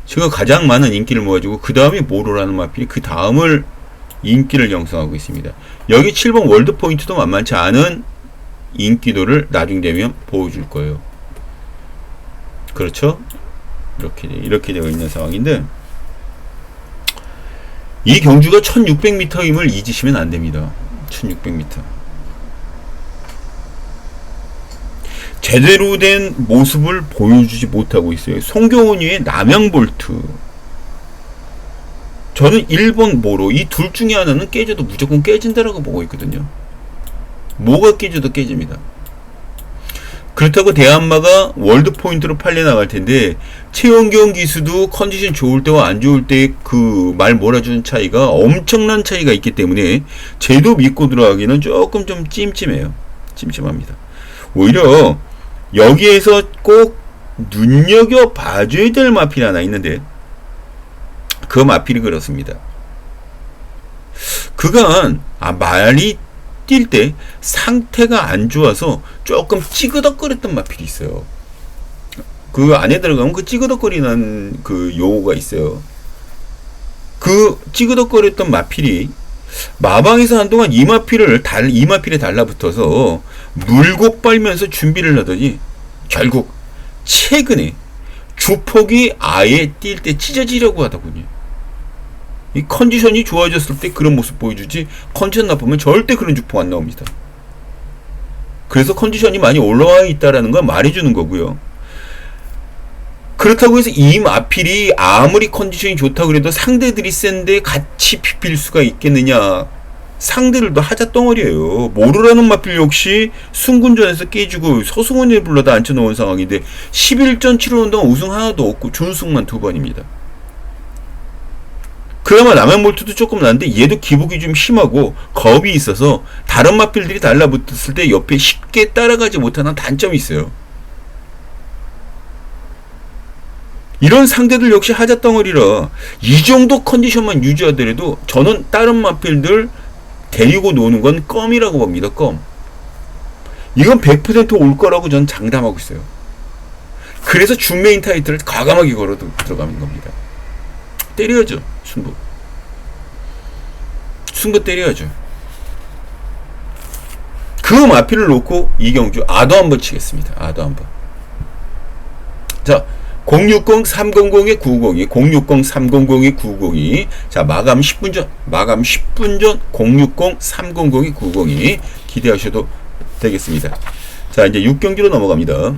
A: 지금 가장 많은 인기를 모아주고 그 다음에 모로라는 마필이 그 다음을 인기를 형성하고 있습니다. 여기 7번 월드포인트도 만만치 않은 인기도를 나중 되면 보여줄 거예요. 그렇죠? 이렇게 되어 있는 상황인데 이 경주가 1600m임을 잊으시면 안 됩니다. 1600m. 제대로 된 모습을 보여주지 못하고 있어요. 송경훈이의 남양볼트. 저는 1번 모로 이 둘 중에 하나는 깨져도 무조건 깨진다라고 보고 있거든요. 뭐가 깨져도 깨집니다. 그렇다고 대한마가 월드 포인트로 팔려 나갈 텐데 최원경 기수도 컨디션 좋을 때와 안 좋을 때 그 말 몰아주는 차이가 엄청난 차이가 있기 때문에 쟤도 믿고 들어가기는 조금 좀 찜찜해요. 찜찜합니다. 오히려 여기에서 꼭 눈여겨 봐줘야 될 마필이 하나 있는데 그 마필이 그렇습니다. 그간 말이 뛸 때 상태가 안 좋아서 조금 찌그덕거렸던 마필이 있어요. 그 안에 들어가면 그 찌그덕거리는 그 용어가 있어요. 그 찌그덕거렸던 마필이 마방에서 한동안 이 마필에 달라붙어서 물고 빨면서 준비를 하더니 결국 최근에 주폭이 아예 뛸 때 찢어지려고 하더군요. 이 컨디션이 좋아졌을 때 그런 모습 보여주지 컨디션 나쁘면 절대 그런 주폭 안 나옵니다. 그래서 컨디션이 많이 올라와 있다라는 걸 말해주는 거고요. 그렇다고 해서 이 마필이 아무리 컨디션이 좋다고 그래도 상대들이 센데 같이 비빌 수가 있겠느냐. 상대들도 하자 덩어리예요. 모르라는 마필 역시 승군전에서 깨지고 서승원을 불러다 앉혀놓은 상황인데 11전 치러온 동안 우승 하나도 없고 준승만 2번입니다. 그나마 라멘볼트도 조금 나는데 얘도 기복이 좀 심하고 겁이 있어서 다른 마필들이 달라붙었을 때 옆에 쉽게 따라가지 못하는 단점이 있어요. 이런 상대들 역시 하자덩어리라 이 정도 컨디션만 유지하더라도 저는 다른 마필들 데리고 노는 건 껌이라고 봅니다. 껌. 이건 100% 올 거라고 저는 장담하고 있어요. 그래서 준메인 타이틀을 과감하게 걸어 들어가는 겁니다. 때려야죠. 승부 때려야죠. 그 마필을 놓고 이경주 아도 한번 치겠습니다. 아도 한번. 자, 060-300에 902, 060-300에 902. 자, 마감 10분 전, 060-300에 902 기대하셔도 되겠습니다. 자, 이제 6경기로 넘어갑니다.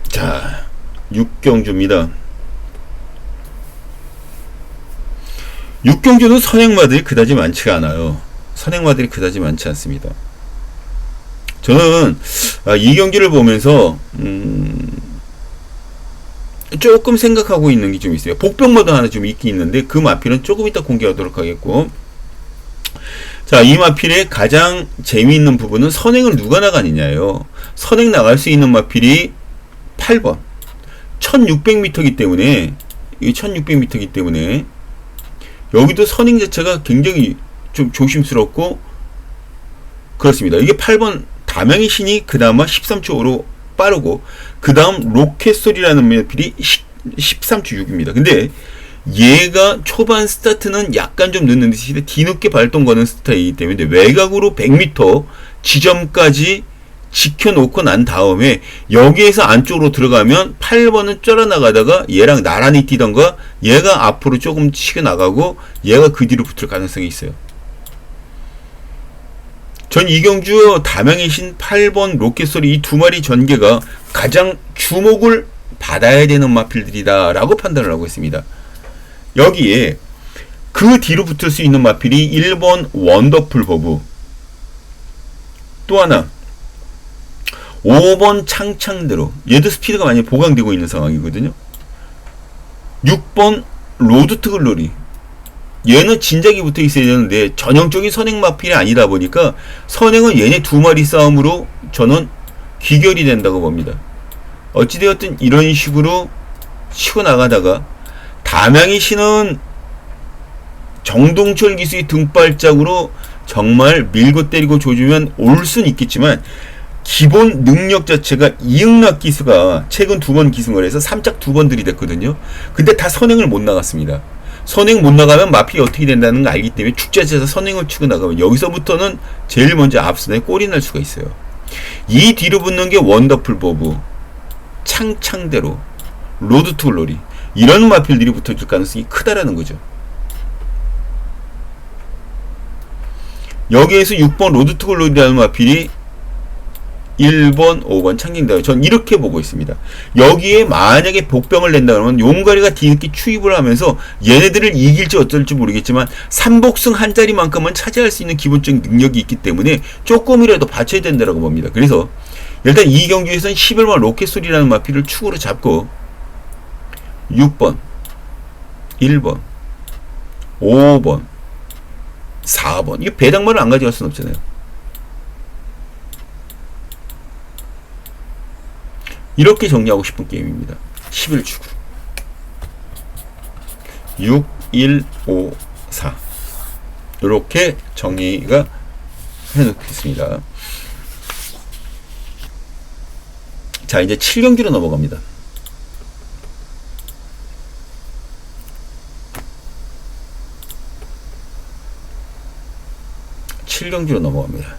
A: 자, 6경주입니다. 6경주는 선행마들이 그다지 많지가 않아요. 선행마들이 그다지 많지 않습니다. 저는 이 경기를 보면서 조금 생각하고 있는 게 좀 있어요. 복병모드 하나 좀 있긴 있는데 그 마필은 조금 이따 공개하도록 하겠고, 자, 이 마필의 가장 재미있는 부분은 선행을 누가 나가느냐예요. 선행 나갈 수 있는 마필이 8번 1600m이기 때문에, 이 1600m이기 때문에 여기도 선행 자체가 굉장히 좀 조심스럽고 그렇습니다. 이게 8번 다명의 신이 그나마 13초5로 빠르고 그 다음 로켓솔이라는 마필이 13초 6입니다. 근데 얘가 초반 스타트는 약간 좀 늦는 듯이 뒤늦게 발동 거는 스타일이기 때문에 외곽으로 100m 지점까지 지켜놓고 난 다음에 여기에서 안쪽으로 들어가면 8번은 쩔어나가다가 얘랑 나란히 뛰던가 얘가 앞으로 조금 치고 나가고 얘가 그 뒤로 붙을 가능성이 있어요. 전 이경주 다명의 신 8번 로켓솔이 이 두 마리 전개가 가장 주목을 받아야 되는 마필들이다 라고 판단을 하고 있습니다. 여기에 그 뒤로 붙을 수 있는 마필이 1번 원더풀 버브, 또 하나 5번 창창대로, 얘도 스피드가 많이 보강되고 있는 상황이거든요. 6번 로드 투 글로리, 얘는 진작에 붙어 있어야 되는데 전형적인 선행 마필이 아니다 보니까 선행은 얘네 두 마리 싸움으로 저는 귀결이 된다고 봅니다. 어찌되었든 이런 식으로 치고 나가다가 담양의 신은 정동철 기수의 등발짝으로 정말 밀고 때리고 조주면 올 수는 있겠지만 기본 능력 자체가 이응락 기수가 최근 2번 기승을 해서 3짝 2번 들이댔거든요. 근데 다 선행을 못 나갔습니다. 선행 못 나가면 마필이 어떻게 된다는 걸 알기 때문에 축제에서 선행을 치고 나가면 여기서부터는 제일 먼저 앞선에 꼴이 날 수가 있어요. 이 뒤로 붙는 게 원더풀 버브, 창창대로, 로드 투 글로리, 이런 마필들이 붙어줄 가능성이 크다라는 거죠. 여기에서 6번 로드 투 글로리라는 마필이 1번, 5번 창경대요. 전 이렇게 보고 있습니다. 여기에 만약에 복병을 낸다 그러면 용가리가 뒤늦게 추입을 하면서 얘네들을 이길지 어쩔지 모르겠지만 3복승 한 자리만큼은 차지할 수 있는 기본적인 능력이 있기 때문에 조금이라도 받쳐야 된다고 봅니다. 그래서 일단 이 경기에서는 11번 로켓솔이라는 마필을 축으로 잡고 6번, 1번, 5번, 4번, 이거 배당만을 안 가져갈 수는 없잖아요. 이렇게 정리하고 싶은 게임입니다. 11축으로 6, 1, 5, 4 이렇게 정리가 해놓겠습니다. 자, 이제 7경기로 넘어갑니다. 로 넘어갑니다.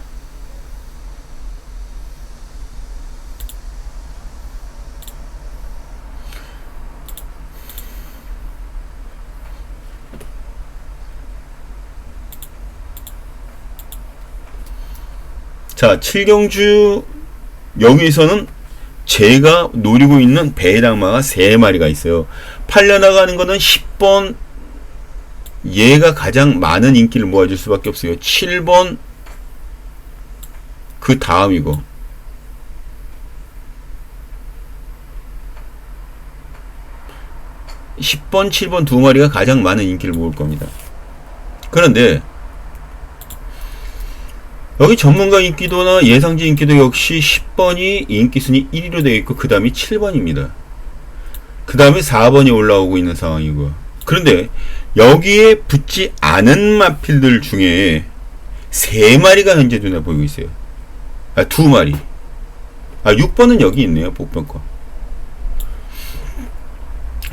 A: 자, 7경주 여기서는 제가 노리고 있는 배당마가 3마리가 있어요. 팔려나가는 거는 10번, 얘가 가장 많은 인기를 모아줄 수밖에 없어요. 7번 그 다음이고 10번, 7번 두 마리가 가장 많은 인기를 모을 겁니다. 그런데 여기 전문가 인기도나 예상지 인기도 역시 10번이 인기순위 1위로 되어 있고 그 다음이 7번입니다. 그 다음에 4번이 올라오고 있는 상황이고요. 그런데 여기에 붙지 않은 마필들 중에 3마리가 현재 눈에 보이고 있어요. 2마리. 6번은 여기 있네요. 복병권.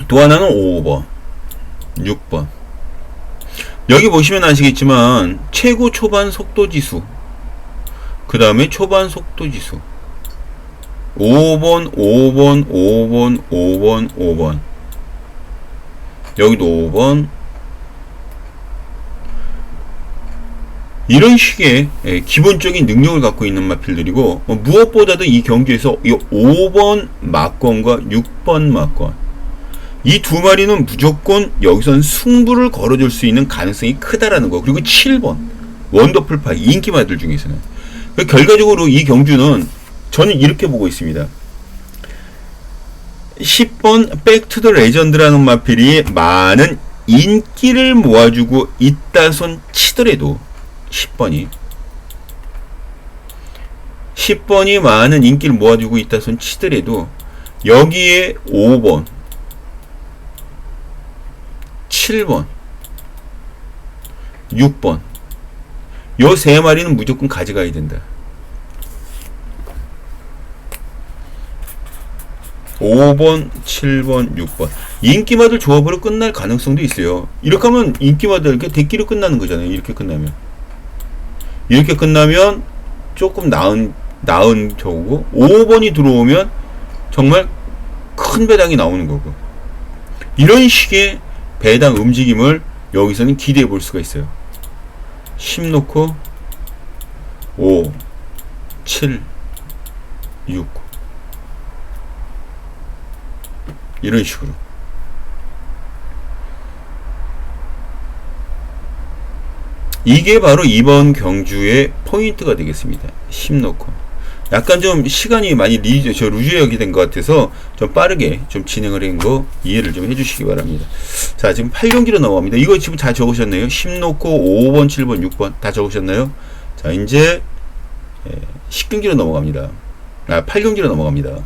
A: 또 하나는 5번, 6번. 여기 보시면 아시겠지만 최고 초반 속도지수, 그 다음에 초반 속도지수 5번, 5번, 5번, 5번, 5번. 여기도 5번. 이런 식의 기본적인 능력을 갖고 있는 마필들이고, 무엇보다도 이 경기에서 이 5번 막권과 6번 막권, 이 두 마리는 무조건 여기선 승부를 걸어줄 수 있는 가능성이 크다라는 거. 그리고 7번 원더풀 파이 인기마들 중에서는 결과적으로 이 경주는 저는 이렇게 보고 있습니다. 10번 백투 더 레전드라는 마필이 많은 인기를 모아주고 있다손 치더라도 10번이 많은 인기를 모아주고 있다손 치더라도 여기에 5번, 7번, 6번 요 세 마리는 무조건 가져가야 된다. 5번, 7번, 6번 인기마들 조합으로 끝날 가능성도 있어요. 이렇게 하면 인기마들 이렇게 대끼로 끝나는 거잖아요. 이렇게 끝나면 조금 나은 저거고, 5번이 들어오면 정말 큰 배당이 나오는 거고, 이런 식의 배당 움직임을 여기서는 기대해 볼 수가 있어요. 10 놓고 5, 7, 6 이런 식으로. 이게 바로 이번 경주의 포인트가 되겠습니다. 10 놓고. 약간 좀 시간이 많이 루즈하게 된 것 같아서 좀 빠르게 좀 진행을 한 거 이해를 좀 해주시기 바랍니다. 자, 지금 8경기로 넘어갑니다. 이거 지금 다 적으셨나요? 10 놓고 5번, 7번, 6번 다 적으셨나요? 자, 이제 10경기로 넘어갑니다. 8경기로 넘어갑니다.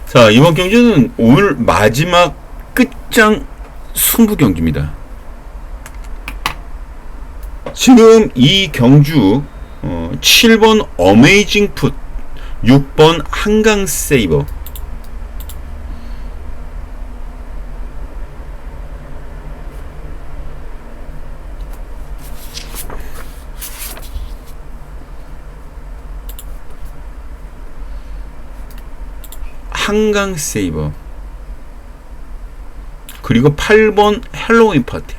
A: 자, 이번 경주는 오늘 마지막 끝장 승부 경기입니다. 지금 이 경주 7번 어메이징 풋, 6번 한강 세이버, 한강 세이버, 그리고 8번 헬로윈 파티,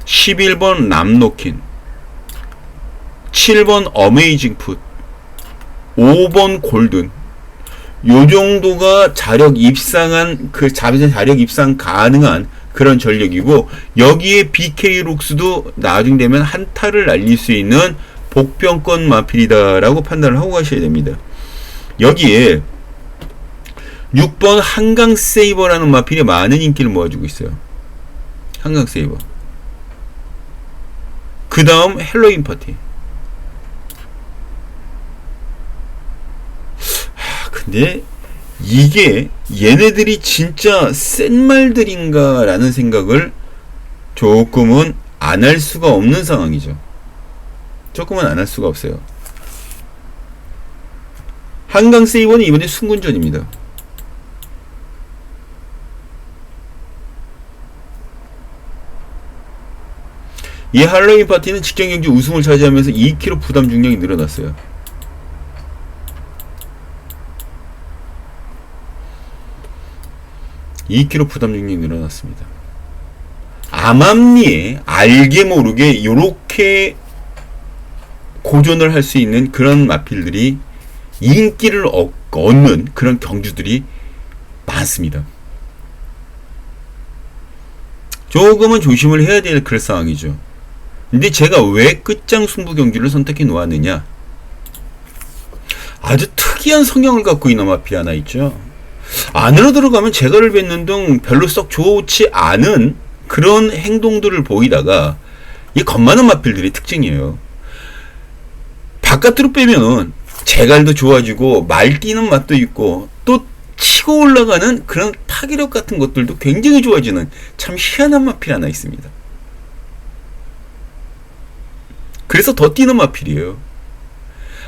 A: 11번 남노킨, 7번 어메이징 풋, 5번 골든. 요 정도가 자력 입상 가능한 그런 전력이고, 여기에 BK 록스도 나중 되면 한타를 날릴 수 있는 복병권 마필이다라고 판단을 하고 가셔야 됩니다. 여기에 6번 한강 세이버라는 마필이 많은 인기를 모아주고 있어요. 한강 세이버. 그 다음 헬로윈 파티. 근데 이게 얘네들이 진짜 센 말들인가 라는 생각을 조금은 안 할 수가 없는 상황이죠. 조금은 안 할 수가 없어요. 한강 세이버는 이번에 승군전입니다. 이 할로윈 파티는 직전 경주 우승을 차지하면서 2kg 부담 중량이 늘어났어요. 부담 중량이 늘어났습니다. 암암리에 알게 모르게 요렇게 고전을 할 수 있는 그런 마필들이 인기를 얻는 그런 경주들이 많습니다. 조금은 조심을 해야 될 그런 상황이죠. 근데 제가 왜 끝장 승부 경주를 선택해 놓았느냐? 아주 특이한 성향을 갖고 있는 마필이 하나 있죠. 안으로 들어가면 재갈을 뱉는 등 별로 썩 좋지 않은 그런 행동들을 보이다가 이 겁많은 마필들의 특징이에요. 바깥으로 빼면은 재갈도 좋아지고 말뛰는 맛도 있고 또 치고 올라가는 그런 파괴력 같은 것들도 굉장히 좋아지는 참 희한한 마필이 하나 있습니다. 그래서 더 뛰는 마필이에요.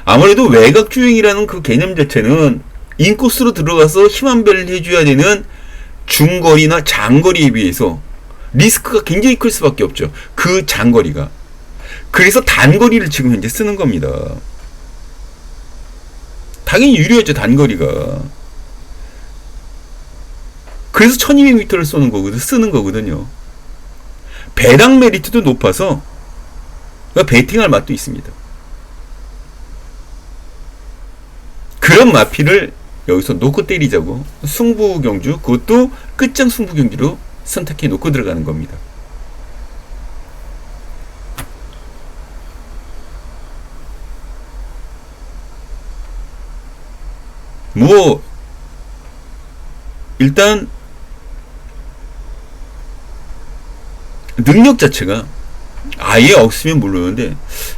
A: 아무래도 외곽주행이라는 그 개념 자체는 인코스로 들어가서 힘안배를 해줘야 되는 중거리나 장거리에 비해서 리스크가 굉장히 클 수밖에 없죠. 그 장거리가. 그래서 단거리를 지금 현재 쓰는 겁니다. 당연히 유리하죠, 단거리가. 그래서 1200m를 쓰는 거거든요. 배당 메리트도 높아서 배팅할 맛도 있습니다. 그런 마필을 여기서 놓고 때리자고 승부 경주, 그것도 끝장 승부 경주로 선택해 놓고 들어가는 겁니다. 뭐 일단 능력 자체가 아예 없으면 모르는데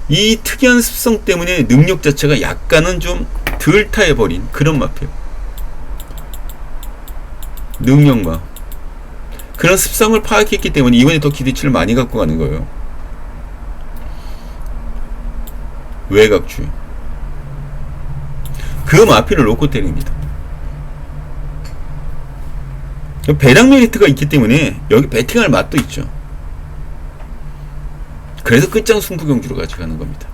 A: 이 특이한 습성 때문에 능력 자체가 약간은 좀 덜 타해버린 그런 마필. 능력마 그런 습성을 파악했기 때문에 이번에 더 기대치를 많이 갖고 가는 거예요. 외곽주의 그 마필을 놓고 때립니다. 배당 메리트가 있기 때문에 여기 배팅할 맛도 있죠. 그래서 끝장 승부 경주로 가져가는 겁니다.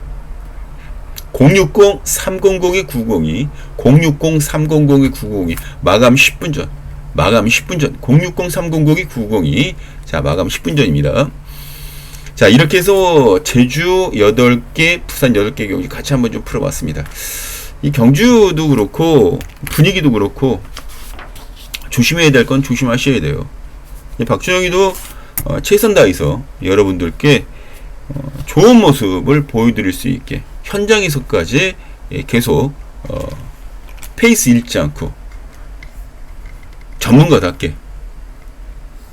A: 060-300-902 060-300-902 마감 10분 전 060-300-902 자 마감 10분 전입니다. 자 이렇게 해서 제주 8개 부산 8개 경주 같이 한번 좀 풀어봤습니다. 이 경주도 그렇고 분위기도 그렇고 조심해야 될 건 조심하셔야 돼요. 박준영이도 최선 다해서 여러분들께 좋은 모습을 보여드릴 수 있게 현장에서까지 계속 페이스 잃지 않고 전문가답게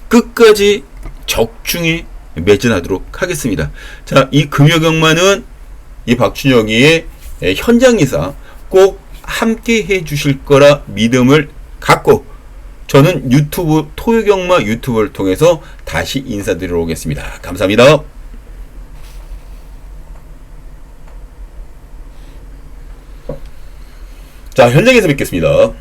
A: 끝까지 적중에 매진하도록 하겠습니다. 자, 이 금요경마는 이 박준영이의 현장 예상 꼭 함께 해주실 거라 믿음을 갖고 저는 유튜브 토요경마 유튜브를 통해서 다시 인사드리러 오겠습니다. 감사합니다. 자, 현장에서 뵙겠습니다.